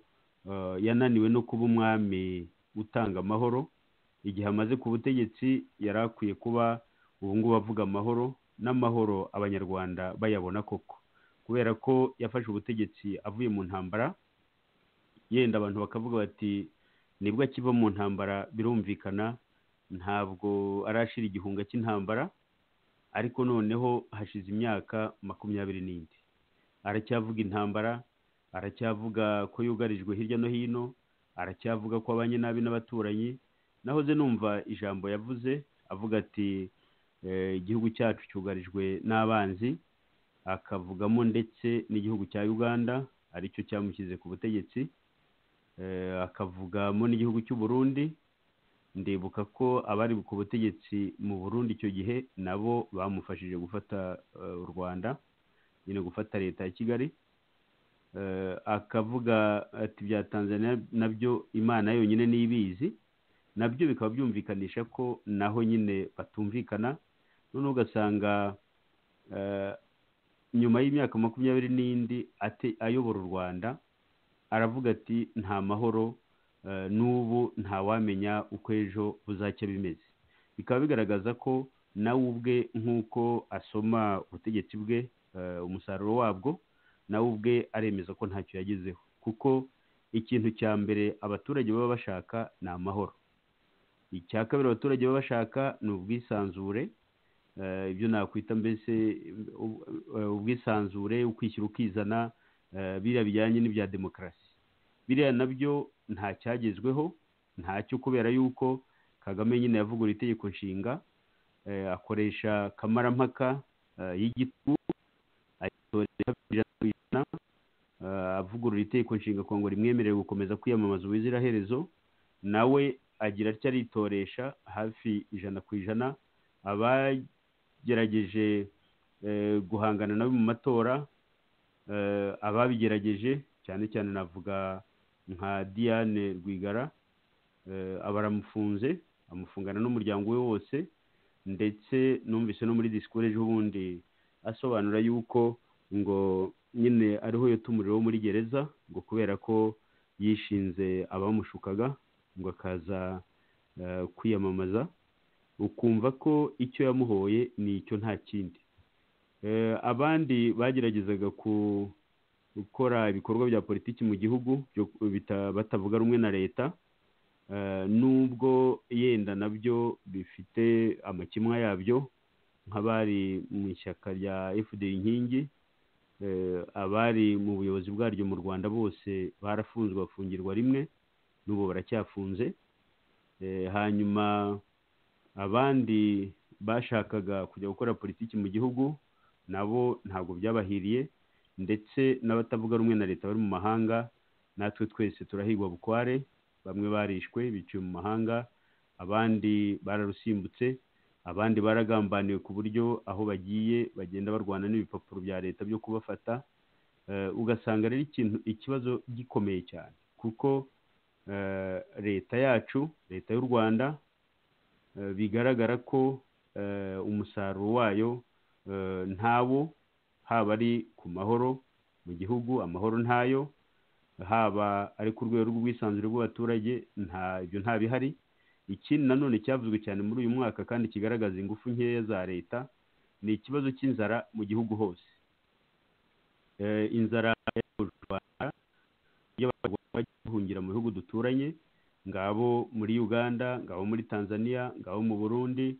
yananiwe no kuba umwami utanga amahoro. Igihe amaze ku butegetsi yari akwiye kuba ubu ngubu avuga amahoro, n'amahoro abanyarwanda bayabona koko, kubera ko yafashe ubutegetsi avuye mu ntambara. Yenda abantu bakavuga bati nibwo akiva mu ntambara, birumvikana ntabwo arashira igihunga cy'intambara, ariko noneho hashize imyaka 20 aracyavuga intambara, aracyavuga ko yugarijwe hirya no hino, aracyavuga ko abanye nabi n'abaturanyi. Nahoze numva ijambo yavuze avuga ati igihugu cyacu cyugarijwe n'abanzi, akavugamo ndetse n'igihugu cya Uganda aricyo cyamushyize ku butegetsi, akavugamo n'igihugu cy'u Burundi. Ndibuka ko abari ku butegetsi mu Burundi icyo gihe nabo bamufashije gufata u Rwanda, nyine gufata leta ya Kigali. Akavuga ati bya Tanzania nabyo Imana yonyine nibizi, nabyo bikaba byumvikanisha ko naho nyine batumvikana. None ugasanga nyuma y'imyaka 20 ayobora u Rwanda aravuga ati nta mahoro, n'ubu ntawamenya uko ejo buzacya bimeze. Bikaba bigaragaza ko nawe ubwe nk'uko asoma ubutegetsi bwe, umusaruro wabwo, nawe ubwe aremeza ko ntacyo yagezeho, kuko ikintu cya mbere abaturage baba bashaka ni amahoro. Icya kabiri abaturage baba bashaka ni ubwisanzure, ibyo nakwita mbese ubwisanzure, ukwishyira ukizana, biriya bijyanye n'ibya demokarasi. Biriya nabyo nta cyagezweho, ntacyo, kubera yuko Kagame nyine yavugura itegeko nshinga, akoresha kamarampaka y'igitugu, avugurura itegeko nshinga kugira ngo rimwemerere gukomeza kwiyamamaza ubuziraherezo, nawe agira atya aritoresha hafi 100%. Abagerageje guhangana nawe mu matora, ababigerageje cyane cyane navuga nka Diane Rwigara, abaramufunze, amufungana n'umuryango we wose, ndetse numvise no muri disikuru ejo bundi asobanura yuko ngo nyine ariho yatumuriro wo muri gereza, ngo kubera ko yishinze abamushukaga ngo akaza kwiyamamaza, ukumva ko icyo yamuhoye ni icyo nta kindi. Abandi bageragezaga gukora ibikorwa bya politiki mu gihugu batavuga rumwe na leta, nubwo yenda nabyo bifite amakemwa yabyo, nk'abari mu ishyaka rya FDL inkingi, abari mu buyobozi bwaryo mu Rwanda bose barafunzwe, bafungirwa rimwe, n'ubu baracyafunze. Hanyuma abandi bashakaga kujya gukora politiki mu gihugu nabo ntabwo byabahiriye, ndetse n'abatavuga rumwe na leta bari mu mahanga, natwe twese turahigwa bukware. Bamwe barishwe biciwe mu mahanga, abandi bararusimbutse, abandi baragambaniwe ku buryo aho bagiye bagenda barwana n'ibipapuro bya leta byo kubafata. Ugasanga rero ikibazo gikomeye cyane, kuko leta yacu, leta y'u Rwanda, bigaragara ko umusaruro wayo ntawo, haba ari ku mahoro mu gihugu, amahoro ntayo, haba ari ku rwego rw'ubwisanzure bw'abaturage, ibyo nta bihari. Ikindi nanone cyavuzwe cyane muri uyu mwaka kandi kigaragaza ingufu nkeya za leta, ni ikibazo cy'inzara mu gihugu hose. Inzara mu Rwanda, iyo bagiye guhungira mu bihugu duturanye, ngabo muri Uganda, ngabo muri Tanzania, ngabo mu Burundi,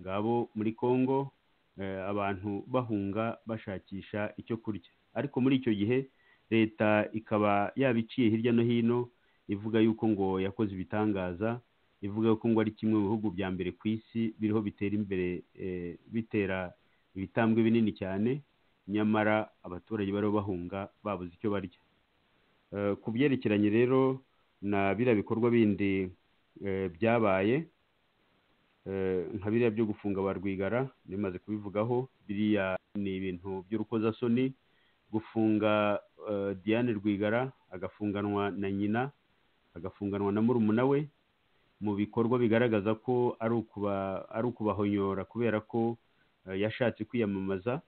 ngabo muri Congo, abantu bahunga bashakisha icyo kurya. Ariko muri icyo gihe leta ikaba yabiciye hirya no hino, ivuga yuko ngo yakoze ibitangaza, ivuga ko ngo ari kimwe mu bihugu bya mbere ku isi biriho bitera imbere, bitera ibitambwe binini cyane, nyamara abaturage bariho bahunga babuze icyo barya. Ku byerekeranye rero na biriya bikorwa bindi byabaye, nka biriya byo gufunga ba Rwigara, bimaze kubivugaho, biriya ni ibintu by'urukozasoni. Gufunga Diane Rwigara, agafunganwa na nyina, agafunganwa na murumuna we, mu bikorwa bigaragaza ko ari ukubahonyora kubera ko yashatse kwiyamamaza,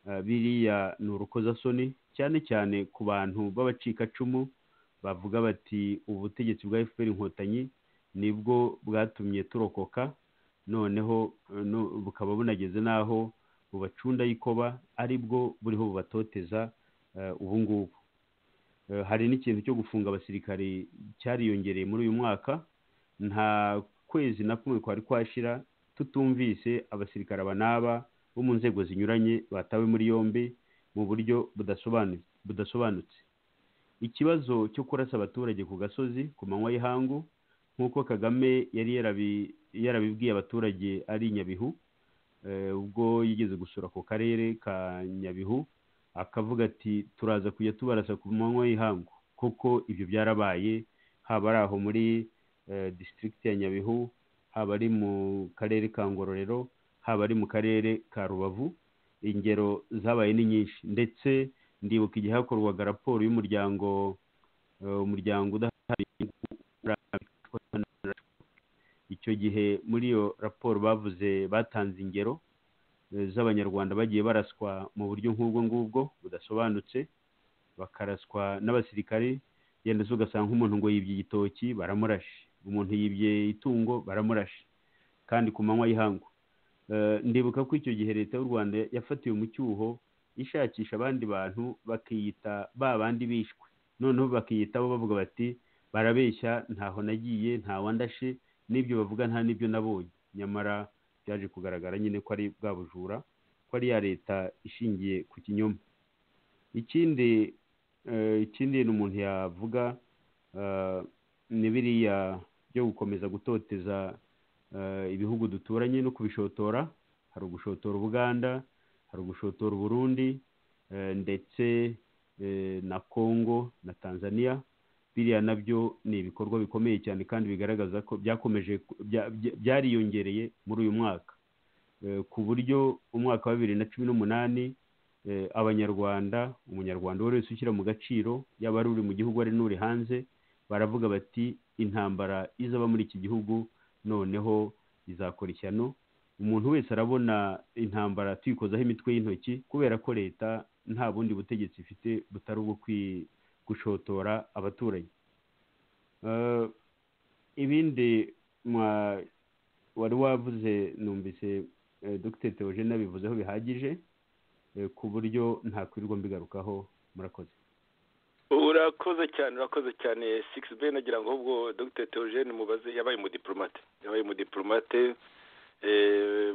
biriya ni urukozasoni, cyane cyane ku bantu b'abacikacumu bavuga bati ubutegetsi bwa FPR inkotanyi nibwo bwatumye turokoka, noneho bukaba bunageze n'aho bubacunda y'ikoba, aribwo buriho bubatoteza ubu ngubu. Hari n'ikintu cyo gufunga abasirikari cyariyongereye muri uyu mwaka. Nta kwezi na kumwe kwari kwashira tutumvise abasirikare aba n'aba bo mu nzego zinyuranye batawe muri yombi mu buryo budasobanutse. Ikibazo cyo kurasa abaturage ku gasozi ku manywa y'ihangu, nk'uko Kagame yari yarabibwiye abaturage ari Nyabihu, ubwo yigeze gusura ku karere ka Nyabihu, akavuga ati turaza kujya tubarasa ku manywa y'ihangu. Koko ibyo byarabaye, haba ari aho muri district ya Nyabihu, haba ari mu karere ka Ngororero, haba ari mu karere ka Rubavu. Ingero zabaye ni nyinshi, ndetse ndibuka igihe hakorwaga raporo y'umuryango udahari. Icyo gihe muri iyo raporo batanze ingero z'abanyarwanda bagiye baraswa mu buryo nk'ubwo ngubwo budasobanutse, bakaraswa n'abasirikari. Yenda ugasanga nk'umuntu ngo yibye igitoki, baramurashe, umuntu yibye itungo, baramurashe, kandi ku manywa y'ihangu. ndibuka ko icyo gihe leta y'u Rwanda yafatiwe mu cyuho ishakisha abandi bantu bakiyita ba bandi bishwe, noneho bakiyitaho bavuga bati barabeshya, ntaho nagiye, nta wandashe, n'ibyo bavuga nta n'ibyo nabonye. Nyamara byaje kugaragara nyine ko ari bwa bujura, ko ari ya leta ishingiye ku kinyoma. Ikindi ni umuntu yavuga ni biriya byo gukomeza gutoteza ibihugu duturanye no kubishotora. Hari ugushotora Uganda, hari ugushotora Burundi, ndetse na Congo na Tanzania. Biriya nabyo ni ibikorwa bikomeye cyane kandi bigaragaza ko byariyongereye muri uyu mwaka, ku buryo umwaka wa 2018 umunyarwanda wese ushyira mu gaciro, yaba ari uri mu gihugu ari n'uri hanze, baravuga bati intambara izaba muri iki gihugu noneho izakora ishyano. Umuntu wese arabona intambara tuyikozaho imitwe y'intoki, kubera ko leta nta bundi butegetsi ifite butari ubwo gushotora abaturage. Ibindi wari wavuze numvise Dr. Theogene abivuzeho bihagije, ku buryo ntakwirirwa mbigarukaho. Murakoze. urakoze cyane 6B. nagira ngo ubwo Dr. Theogene mubaze, yabaye umudiplomate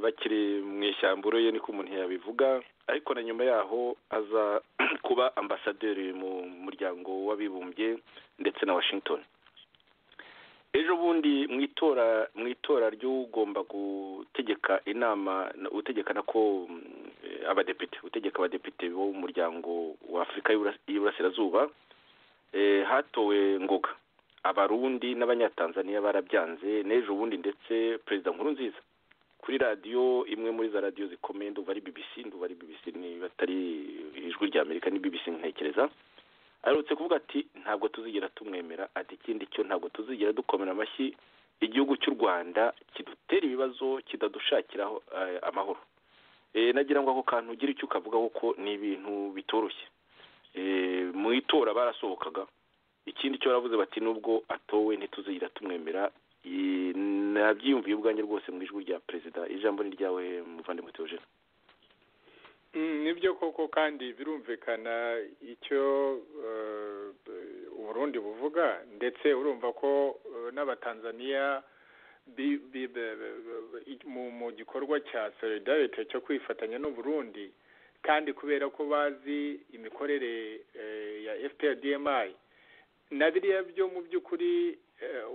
bakiri mu ishyamburo ye, niko umuntu yabivuga, ariko na nyuma yaho aza kuba ambasaderi mu muryango w'abibumbye ndetse na Washington. Ejo bundi mu itora ry'ugomba gutegeka inama, utegeka nako abadepite bo mu muryango wa Afurika y'Iburasirazuba, hatowe Ngoga. Abarundi n'abanyatanzania barabyanze. N'ejo bundi ndetse Perezida Nkurunziza kuri radiyo imwe muri za radiyo zikomeye, nduva ari BBC ni batari ijwi rya Amerika, ni BBC ntekereza, arutse kuvuga ati ntabwo tuzigera tumwemera, ati ikindi cyo ntabwo tuzigera dukomera amashyi igihugu cy'u Rwanda kidutera ibibazo, kidadushakiraho amahoro. Nagira ngo ako kantu ugira icyo ukavuga, kuko ni ibintu bitoroshye. Mu itora barasohokaga, ikindi cyo baravuze bati nubwo atowe ntituzigera tumwemera. Nabyiyumviye ubwanjye rwose mu ijwi rya perezida. Ijambo ni ryawe muvandimwe Theogene. Nibyo koko, kandi birumvikana icyo Uburundi buvuga, ndetse urumva ko n'abatanzania mu gikorwa cya solidarity cyo kwifatanya n'Uburundi, kandi kubera ko bazi imikorere ya FPR-DMI na biriya byo mu by'ukuri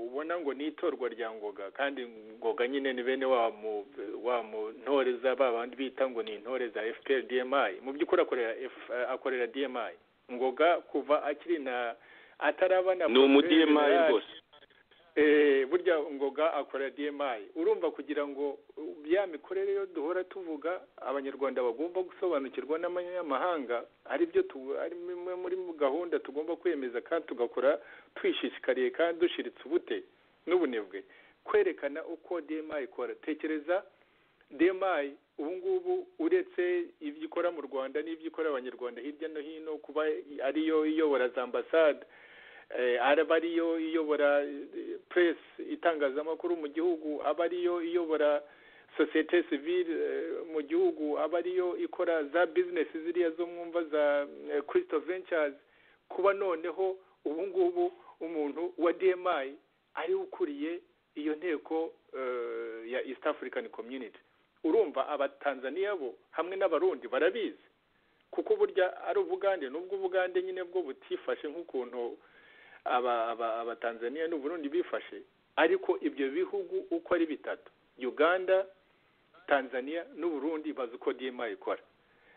ubona ngo ni itorwa rya Ngoga, kandi Ngoga nyine ni bene wa mu ntoreza babandi bita ngo ni intore za FPR-DMI. Mu by'ukuri akorera DMI. Ngoga kuva akiri na atarabana ni umu-DMI rwose. Burya Ngoga akorera DMI. Urumva kugira ngo ya mikorere yo duhora tuvuga abanyarwanda bagomba gusobanukirwa n'abanyamahanga, ari byo ari muri gahunda tugomba kwemeza kandi tugakora twishishikariye kandi dushiritse ubute n'ubunebwe, kwerekana uko DMI ikora. Tekereza DMI ubu ngubu uretse ibyo ikora mu Rwanda n'ibyo ikora abanyarwanda hirya no hino, kuba ariyo iyobora za ambasade, aba ariyo iyobora press itangazamakuru mu gihugu, aba ariyo iyobora societe civile mu gihugu, aba ariyo ikora za business ziriya zo mwumva za Crystal Ventures, kuba noneho ubu ngubu umuntu wa DMI ari ukuriye iyo nteko ya East African Community. Urumva abatanzania bo hamwe n'abarundi barabizi, kuko burya ari Ubugande, nubwo Ubugande nyine bwo butifashe nk'ukuntu abatanzania n'Uburundi bifashe, ariko ibyo bihugu uko ari bitatu, Uganda, Tanzania n'Uburundi, bazi uko DMI ikora.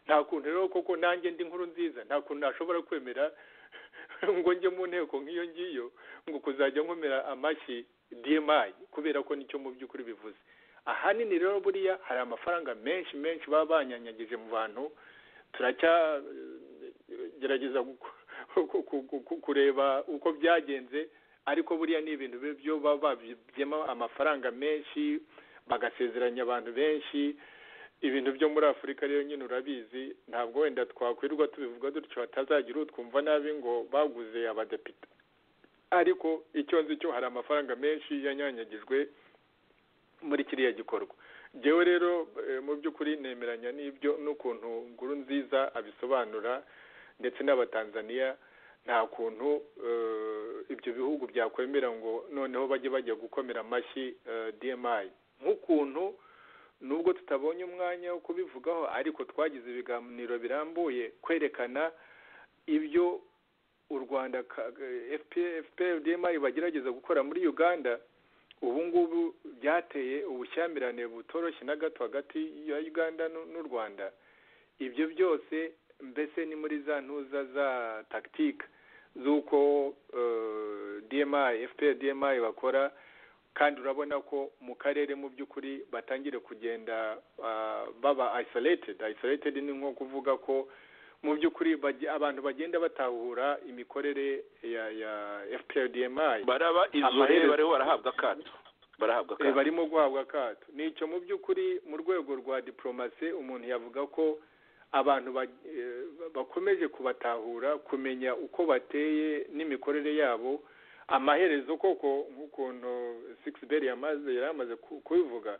Nta kuntu rero koko nanjye ndi Nkurunziza, nta kuntu nashobora kwemera ngo njye mu nteko nk'iyo ngiyo ngo kuzajya nkomera amashyi DMI, kubera ko nicyo mu by'ukuri bivuze. Ahanini rero buriya hari amafaranga menshi baba banyanyagije mu bantu. Turacyagerageza kureba uko byagenze, ariko buriya ni ibintu byo baba babyemo amafaranga menshi, bagasezeranya abantu benshi. Ibintu byo muri Afurika rero nyine urabizi, ntabwo wenda twakwirirwa tubivuga dutyo hatazagira utwumva nabi ngo baguze abadepite, ariko icyo nzi cyo hari amafaranga menshi yanyanyagijwe muri kiriya gikorwa. njyewe rero mu by'ukuri nemeranya n'ibyo n'ukuntu Nkurunziza abisobanura ndetse n'abatanzaniya nta kuntu ibyo bihugu byakwemera ngo noneho bajya gukomera amashyi DMI nk'ukuntu nubwo tutabonye umwanya wo kubivugaho ariko twagize ibiganiro birambuye kwerekana ibyo u Rwanda FPR-DMI bagerageza gukora muri Uganda ubu ngubu byateye ubushyamirane butoroshye na gato hagati ya Uganda n'u Rwanda. Ibyo byose mbese ni muri za ntuza za tactique z'uko DMI FPR-DMI bakora, kandi urabona ko mu karere mu by'ukuri batangire kugenda baba isolated ni nko kuvuga ko mu by'ukuri abantu bagenda batahura imikorere ya FPR-DMI baraba izore bariho barahabwa akato barimo guhabwa akato. Nicyo mu by'ukuri mu rwego rwa diplomasi umuntu yavuga ko abantu bakomeje kubatahura, kumenya uko bateye n'imikorere yabo. Amaherezo koko nk'ukuntu Sixbert yamaze kubivuga,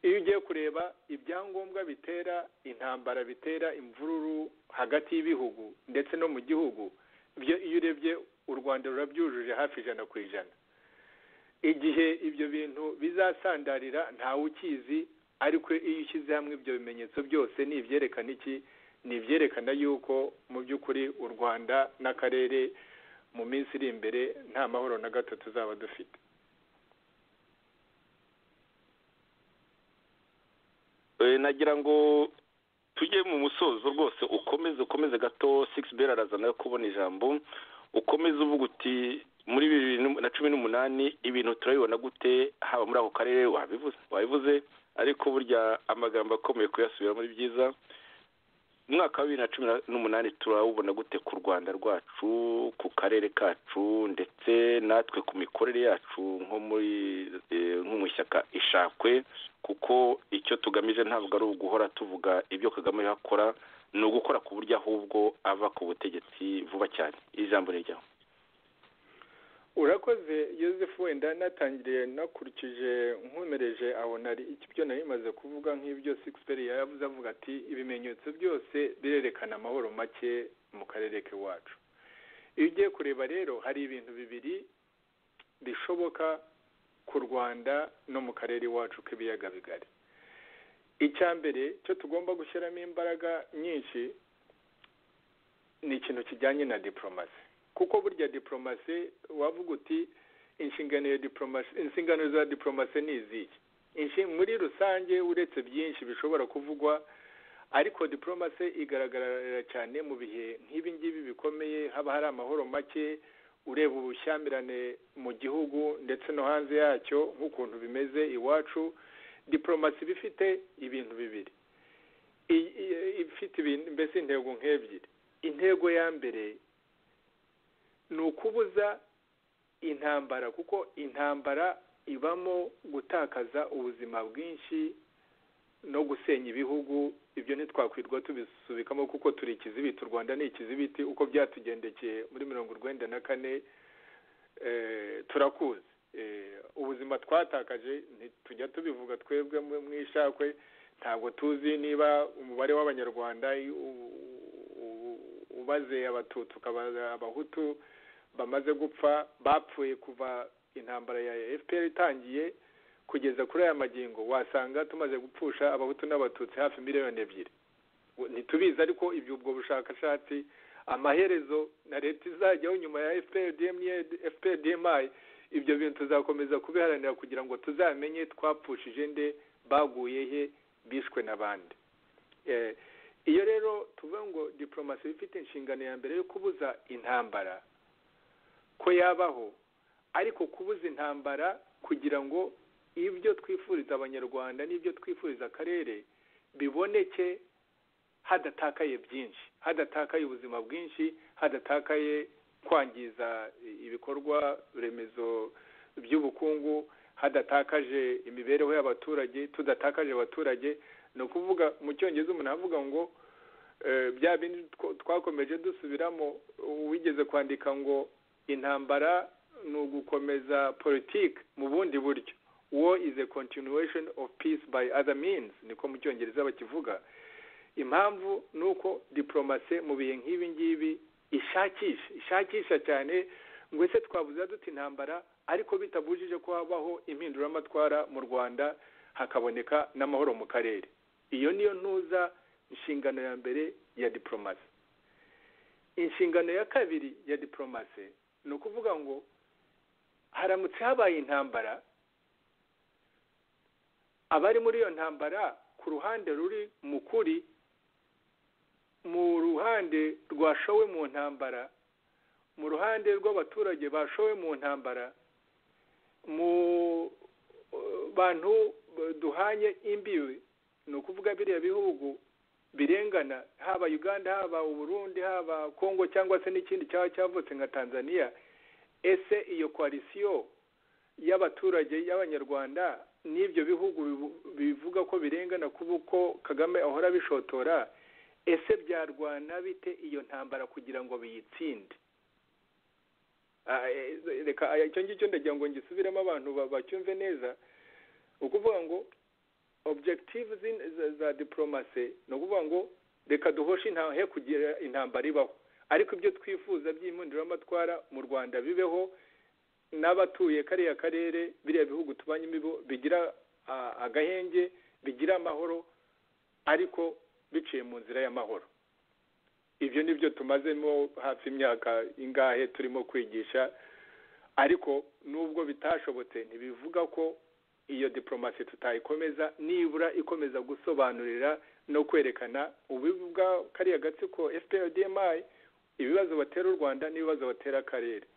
iyo ugiye kureba ibyangombwa bitera intambara, bitera imvururu hagati y'ibihugu ndetse no mu gihugu, iyo urebye u Rwanda rurabyujuje hafi 100%. Igihe ibyo bintu bizasandarira ntawe ukizi, ariko iyo ushyize hamwe ibyo bimenyetso byose ni ibyerekana iki? Ni ibyerekana yuko mu by'ukuri u Rwanda n'akarere mu minsi iri imbere nta mahoro na gato tuzaba dufite. Nagira ngo tujye mu musozo rwose, ukomeze gato. Sixbert arazana kubona ijambo, ukomeze uvuga uti muri 2018 ibintu turabibona gute haba muri ako karere. Wabivuze ariko burya amagambo akomeye kuyasubira muri byiza. Mwaka wa 2018 turawubona gute ku Rwanda rwacu, ku karere kacu, ndetse natwe ku mikorere yacu nko muri nk'umushyaka ishakwe, kuko icyo tugamije ntabwo ari uguhora tuvuga ibyo Kagame yakora, ni ugukora ku buryo ahubwo ava ku butegetsi vuba cyane. Ijambo ni ryawe. Urakoze Joseph, wenda natangiriye nakurikije nkomereje aho nari ikibyo nari maze kuvuga nk'ibyo Sixbert yavuze, avuga ati ibimenyetso byose birerekana amahoro make mu karere ke wacu. Iyo ugiye kureba rero hari ibintu bibiri bishoboka ku Rwanda no mu karere wacu k'ibiyaga bigari. Icya mbere cyo tugomba gushyiramo imbaraga nyinshi ni ikintu kijyanye na diplomasi, kuko burya diplomasi wavuga uti inshingano za diplomasi ni iziki muri rusange, uretse byinshi bishobora kuvugwa, ariko diplomasi igaragarira cyane mu bihe nk'ibi ngibi bikomeye, haba hari amahoro make, ureba ubushyamirane mu gihugu ndetse no hanze yacyo nk'ukuntu bimeze iwacu. Diplomasi bifite ibintu bibiri, ifite mbese intego nk'ebyiri. Intego ya mbere ni ukubuza intambara, kuko intambara ibamo gutakaza ubuzima bwinshi no gusenya ibihugu. Ibyo ntitwakwirwa tubisubikamo kuko turi ikizibiti. U Rwanda ni ikizibiti, uko byatugendekeye muri 1994 turakuzi. Ubuzima twatakaje ntitujya tubivuga twebwe mu ishakwe, ntabwo tuzi niba umubare w'abanyarwanda ubaze abatutsi ukabaza abahutu bamaze gupfa, bapfuye kuva intambara ya FPR itangiye kugeza kuri aya magingo, wasanga tumaze gupfusha abahutu n'abatutsi hafi 2 miliyoni. Ntitubizi, ariko ibyo ubwo bushakashatsi amaherezo na leta izajyaho nyuma ya FPR-DMI, ibyo bintu tuzakomeza kubiharanira kugira ngo tuzamenye twapfushije nde, baguye he, bishwe n'abandi. Iyo rero tuvuga ngo diplomasi ifite inshingano ya mbere yo kubuza intambara ko yabaho, ariko kubuza intambara kugira ngo ibyo twifuriza abanyarwanda n'ibyo twifuriza akarere biboneke hadatakaye byinshi, hadatakaye ubuzima bwinshi, hadatakaye kwangiza ibikorwa remezo by'ubukungu, hadatakaje imibereho y'abaturage, tudatakaje abaturage. Ni ukuvuga mu cyongereza umuntu avuga ngo bya bindi twakomeje dusubiramo, wigeze kwandika ngo intambara ni ugukomeza politiki mu bundi buryo. war is a continuation of peace by other means, niko mu cyongereza bakivuga. Impamvu nuko diplomasi mu bihe nk'ibi ngibi ishakisha cyane ngo ese twabuza duti intambara ariko bitabujije ko habaho impinduramatwara mu Rwanda hakaboneka n'amahoro mu karere. Iyo niyo ntuza inshingano ya mbere ya diplomasi. Inshingano ya kabiri ya diplomasi ni ukuvuga ngo haramutse habaye intambara, abari muri iyo ntambara ku ruhande ruri mu kuri, mu ruhande rwashowe mu ntambara, mu ruhande rw'abaturage bashowe mu ntambara, mu bantu duhanye imbibi, ni ukuvuga biriya bihugu birengana, haba Uganda, haba Burundi, haba Kongo cyangwa se n'ikindi cyaba cyavutse nka Tanzania. Ese iyo koalisiyo y'abaturage y'abanyarwanda n'ibyo bihugu bivuga ko birengana kuko Kagame ahora bishotora, ese byarwana bite iyo ntambara kugira ngo biyitsinde? Reka icyo ngicyo ndagira ngo ngisubiremo abantu bacyumve neza. Ukuvuga ngo objective za diplomasi ni ukuvuga ngo reka duhoshe he kugira intambara ibaho, ariko ibyo twifuza by'impinduramatwara mu Rwanda bibeho, n'abatuye kariya karere biriya bihugu tubanyemo bigira agahenge, bigira amahoro, ariko biciye mu nzira y'amahoro. Ibyo nibyo tumazemo hafi imyaka ingahe turimo kwigisha, ariko nubwo bitashobotse ntibivuga ko iyo diplomasi tutayikomeza, nibura ikomeza gusobanurira no kwerekana ububi bwa kariya gatsiko FPR-DMI, ibibazo batera u Rwanda n'ibibazo batera akarere.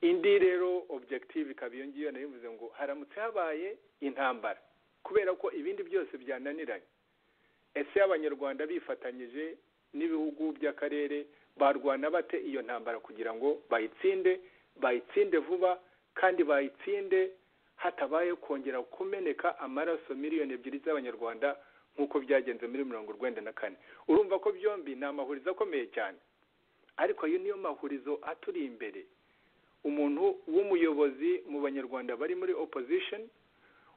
Indi rero objective ikaba iyo ngiyo nabivuze ngo haramutse habaye intambara kubera ko ibindi byose byananiranye, ese abanyarwanda bifatanyije n'ibihugu by'akarere barwana bate iyo ntambara kugira ngo bayitsinde vuba, kandi bayitsinde hatabaye kongera kumeneka amaraso miliyoni 2 z'abanyarwanda nk'uko byagenze muri 1994. Urumva ko byombi ni amahurizo akomeye cyane, ariko ayo niyo mahurizo aturi imbere. Umuntu w'umuyobozi mu banyarwanda bari muri opposition,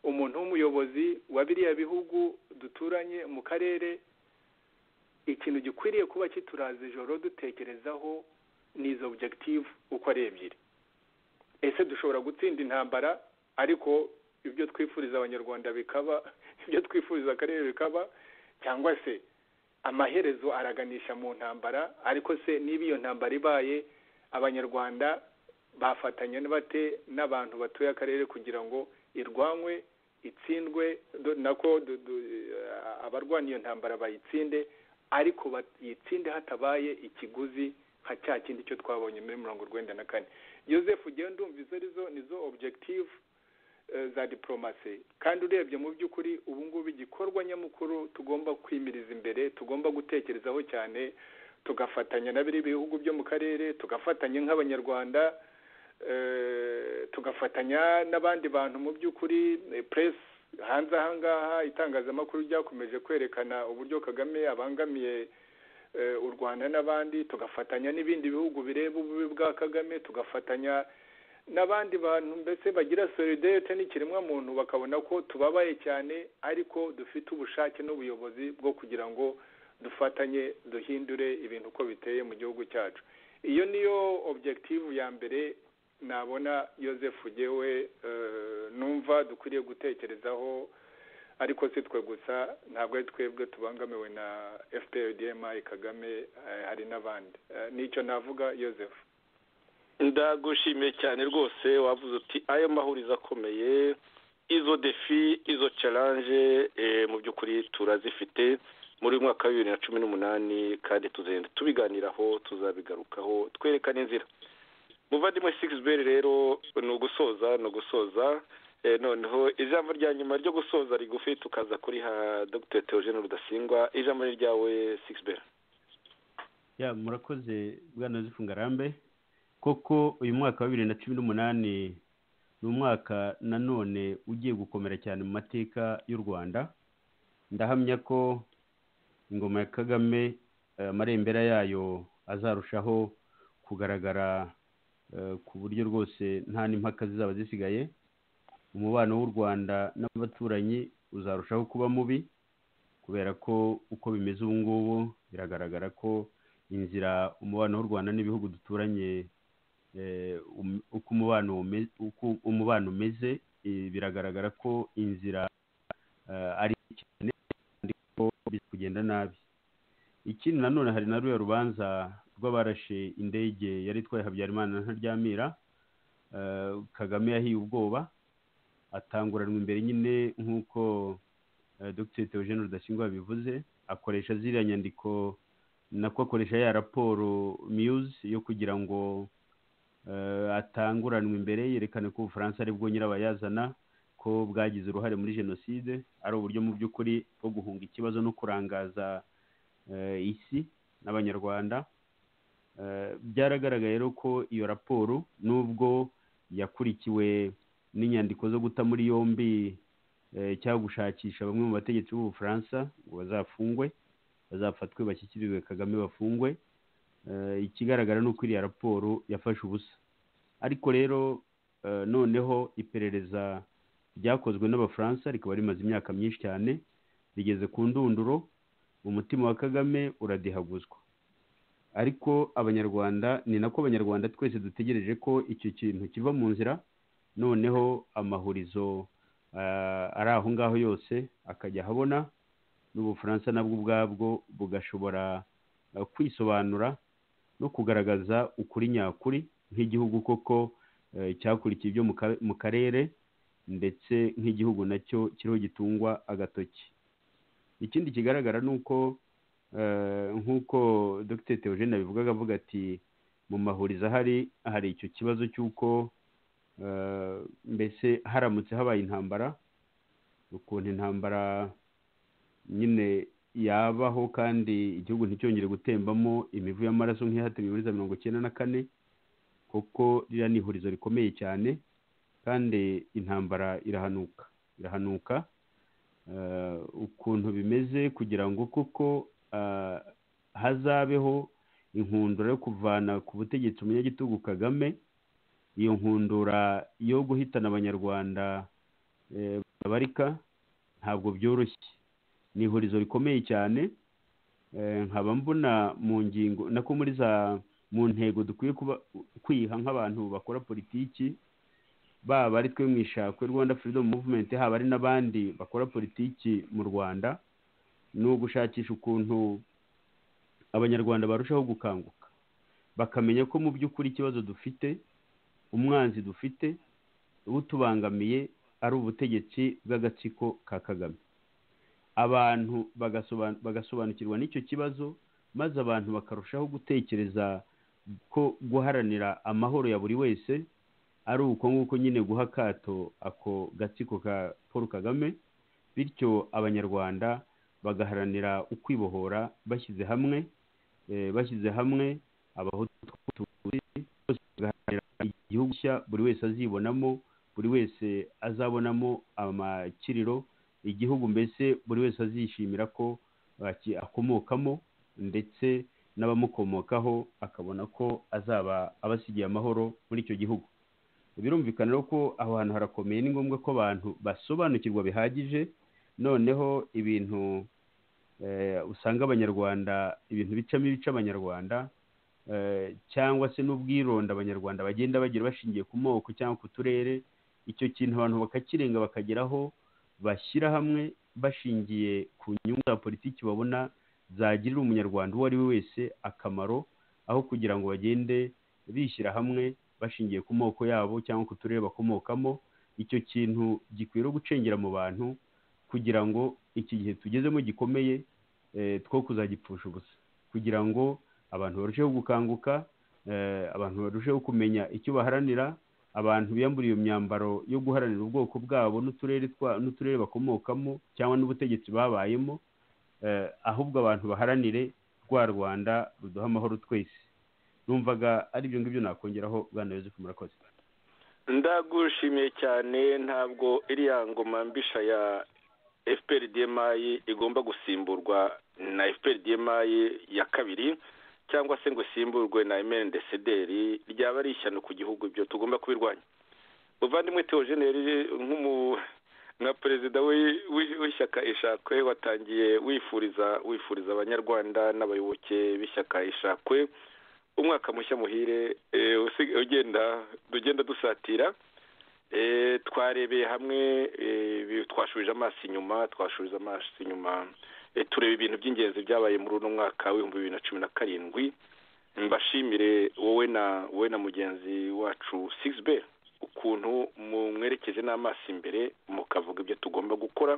umuntu w'umuyobozi wa biriya bihugu duturanye mu karere, ikintu gikwiriye kuba kituraza ijoro dutekerezaho ni izo objective uko ari ebyiri. Ese dushobora gutsinda intambara ariko ibyo twifuriza abanyarwanda bikaba, ibyo twifuriza akarere bikaba, cyangwa se amaherezo araganisha mu ntambara, ariko se niba iyo ntambara ibaye abanyarwanda bafatanya bate n'abantu batuye akarere kugira ngo irwanywe, itsindwe, nako abarwanya iyo ntambara bayitsinde, ariko bayitsinde hatabaye ikiguzi nka cya kindi cyo twabonye muri 1994. Joseph ugenda umva nizo objective za diplomasi, kandi urebye mu by'ukuri ubu ngubu igikorwa nyamukuru tugomba kwimiriza imbere, tugomba gutekerezaho cyane, tugafatanya na biri bihugu byo mu karere, tugafatanya nk'abanyarwanda, tugafatanya n'abandi bantu mu by'ukuri. Press hanze ahangaha, itangazamakuru ryakomeje kwerekana uburyo Kagame abangamiye u Rwanda n'abandi, tugafatanya n'ibindi bihugu bireba ububi bwa Kagame, tugafatanya n'abandi bantu mbese bagira solidarite n'ikiremwa muntu, bakabona ko tubabaye cyane, ariko dufite ubushake n'ubuyobozi bwo kugira ngo dufatanye duhindure ibintu uko biteye mu gihugu cyacu. Iyo niyo objective ya mbere nabona Joseph Ugewe numva dukwiriye gutekerezaho, ariko si twe gusa, ntabwo ari twebwe tubangamiwe na FPR-DMI Kagame, hari n'abandi. Nicyo navuga Joseph. Ndagushimiye cyane rwose, wavuze uti ayo mahurizo akomeye, izo defi, izo challenge mu by'ukuri turazifite muri mwaka wa 2018, kandi tuzenda tubiganiraho, tuzabigarukaho twerekana inzira. Muvandimwe Sixbert rero ni ugusoza noneho ijambo rya nyuma ryo gusoza rigufi tukaza kuri ha Dr. Theogene Rudasingwa. Ijambo ryawe Sixbert. Murakoze bwana Zifungarambe. Koko uyu mwaka wa 2018 ni umwaka nanone ugiye gukomera cyane mu mateka y'u Rwanda. Ndahamya ko ingoma ya Kagame amarembera yayo azarushaho kugaragara ku buryo rwose nta n'impaka zizaba zisigaye. umubano w'u Rwanda n'abaturanyi uzarushaho kuba mubi, kubera ko uko bimeze ubu ngubu biragaragara ko inzira umubano w'u Rwanda n'ibihugu duturanye uko umubano umeze biragaragara ko inzira ari cyane kandi ko biri kugenda nabi. Ikindi nanone hari na ruya rubanza rw'abarashe indege yari itwaye Habyarimana na Ntaryamira, Kagame yahiye ubwoba atanguranwa imbere nyine nk'uko Dr Theogene Rudasingwa bivuze, akoresha ziriya nyandiko nako akoresha ya raporo Muse yo kugira ngo atanguranwa imbere yerekane ko Ubufaransa ari bwo nyirabayazana ko bwagize uruhare muri jenoside, ari uburyo mu by'ukuri bwo guhunga ikibazo no kurangaza isi n'abanyarwanda. Byaragaragaye rero ko iyo raporo nubwo yakurikiwe n'inyandiko zo guta muri yombi cyangwa gushakisha bamwe mu bategetsi b'Ubufaransa ngo bazafungwe, bazafatwe bashyikirizwe Kagame bafungwe, ikigaragara ni uko iriya raporo yafashe ubusa. Ariko rero noneho iperereza ryakozwe n'Abafaransa rikaba rimaze imyaka myinshi cyane, rigeze ku ndunduro, umutima wa Kagame uradihaguzwa. Ariko abanyarwanda, ni nako abanyarwanda twese dutegereje ko icyo kintu kiva mu nzira, noneho amahurizo ari aho ngaho yose akajya ahabona, n'Ubufaransa nabwo ubwabwo bugashobora kwisobanura no kugaragaza ukuri nyakuri nk'igihugu koko cyakurikiye ibyo mu karere, ndetse nk'igihugu nacyo kiriho gitungwa agatoki. Ikindi kigaragara ni uko nk'uko Dr Theogene abivugaga, avuga ati mu mahurizo hari icyo kibazo cy'uko mbese haramutse habaye intambara, ukuntu intambara nyine yabaho kandi igihugu nticyongere gutembamo imivu y'amaraso nk'iyahatemwe muri za 1994, kuko ririya ni ihurizo rikomeye cyane kandi intambara irahanuka ukuntu bimeze, kugira ngo kuko hazabeho inkundura yo kuvana ku butegetsi umunyagitugu Kagame. Iyo nkundura yo guhitana abanyarwanda babarika ntabwo byoroshye, ni ihurizo rikomeye cyane. Nkaba mbona mu ngingo nako mu ntego dukwiye kwiha nk'abantu bakora politiki, baba ari twe mu ishakwe Rwanda Freedom Movement, haba ari n'abandi bakora politiki mu Rwanda, ni ugushakisha ukuntu abanyarwanda barushaho gukanguka, bakamenya ko mu by'ukuri ikibazo dufite, umwanzi dufite utubangamiye ari ubutegetsi bw'agatsiko ka Kagame. Abantu bagasobanukirwa n'icyo kibazo, maze abantu bakarushaho gutekereza ko guharanira amahoro ya buri wese ari uko nguko nyine guha akato ako gatsiko ka Paul Kagame, bityo abanyarwanda bagaharanira ukwibohora bashyize hamwe, Abahutu bose bagaharanira igihugu cya buri wese azibonamo, buri wese azabonamo amakiriro, igihugu mbese buri wese azishimira ko akomokamo, ndetse n'abamukomokaho akabona ko azaba abasigiye amahoro muri icyo gihugu. Birumvikana rero ko aho hantu harakomeye, ni ngombwa ko abantu basobanukirwa bihagije, noneho ibintu usanga abanyarwanda ibintu bicamo ibice abanyarwanda, cyangwa se n'ubwironda abanyarwanda bagenda bagira bashingiye ku moko cyangwa ku turere, icyo kintu abantu bakakirenga bakageraho bashyira hamwe bashingiye ku nyungu za politiki babona zagirira umunyarwanda uwo ari we wese akamaro, aho kugira ngo bagende bishyira hamwe bashingiye ku moko yabo cyangwa ku turere bakomokamo. Icyo kintu gikwiye gucengera mu bantu kugira ngo iki gihe tugezemo gikomeye two kuzagipfusha ubusa, kugira ngo abantu barusheho gukanguka, abantu barusheho kumenya icyo baharanira, abantu biyambura iyo myambaro yo guharanira ubwoko bwabo n'uturere bakomokamo cyangwa n'ubutegetsi babayemo, ahubwo abantu baharanire rwa Rwanda ruduha amahoro twese. Numvaga ari ibyo ngibyo nakongeraho. Bwana Yozefu, murakoze. Ndagushimiye cyane. Ntabwo iriya ngoma mbisha ya FPRDMI igomba gusimburwa na FPRDMI ya kabiri, cyangwa se ngo isimburwe na MNDCDR, ryaba ari ishyano ku gihugu. Ibyo tugomba kubirwanya. uvandimwe Theogene nka perezida w'ishyaka ishakwe watangiye wifuriza abanyarwanda n'abayoboke b'ishyaka ishakwe umwaka mushya muhire ugenda dusatira. Twarebeye hamwe, twashubije amaso inyuma tureba ibintu by'ingenzi byabaye muri uno mwaka w'ibihumbi 2017. Mbashimire wowe na mugenzi wacu Sixbert ukuntu mwerekeje n'amaso imbere mukavuga ibyo tugomba gukora,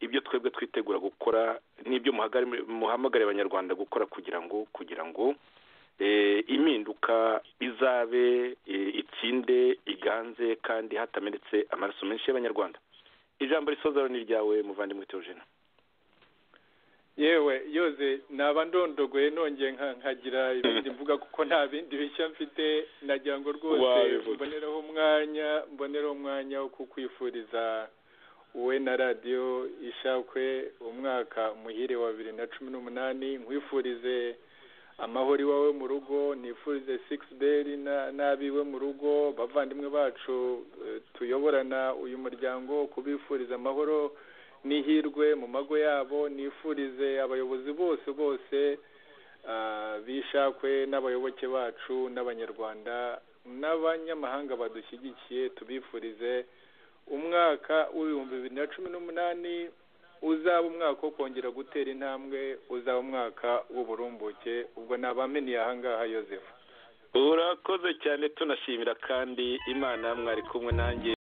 ibyo twebwe twitegura gukora, n'ibyo muhamagare abanyarwanda gukora kugira ngo impinduka izabe, itsinde, iganze kandi hatamenetse amaraso menshi y'abanyarwanda. Ijambo risoza ni ryawe muvandimwe Theogene. Yewe yoze naba ndondogoye nongeye nkagira ibindi mvuga kuko nta bindi bishya mfite. Nagira ngo rwose mboneraho umwanya wo kukwifuriza wowe na radiyo ishakwe umwaka muhire wa 2018. Nkwifurize amahoro iwawe mu rugo, nifurize Sixbert n'abiwe mu rugo, bavandimwe bacu tuyoborana uyu muryango, kubifuriza amahoro n'ihirwe mu mago yabo. Nifurize abayobozi bose bishakwe n'abayoboke bacu n'abanyarwanda n'abanyamahanga badushyigikiye, tubifurize umwaka w'ibihumbi 2018 uzaba umwaka wo kongera gutera intambwe, uzaba umwaka w'uburumbuke. Ubwo nabameniye ahangaha Yozefu. Urakoze cyane, tunashimira kandi Imana mwari kumwe nanjye.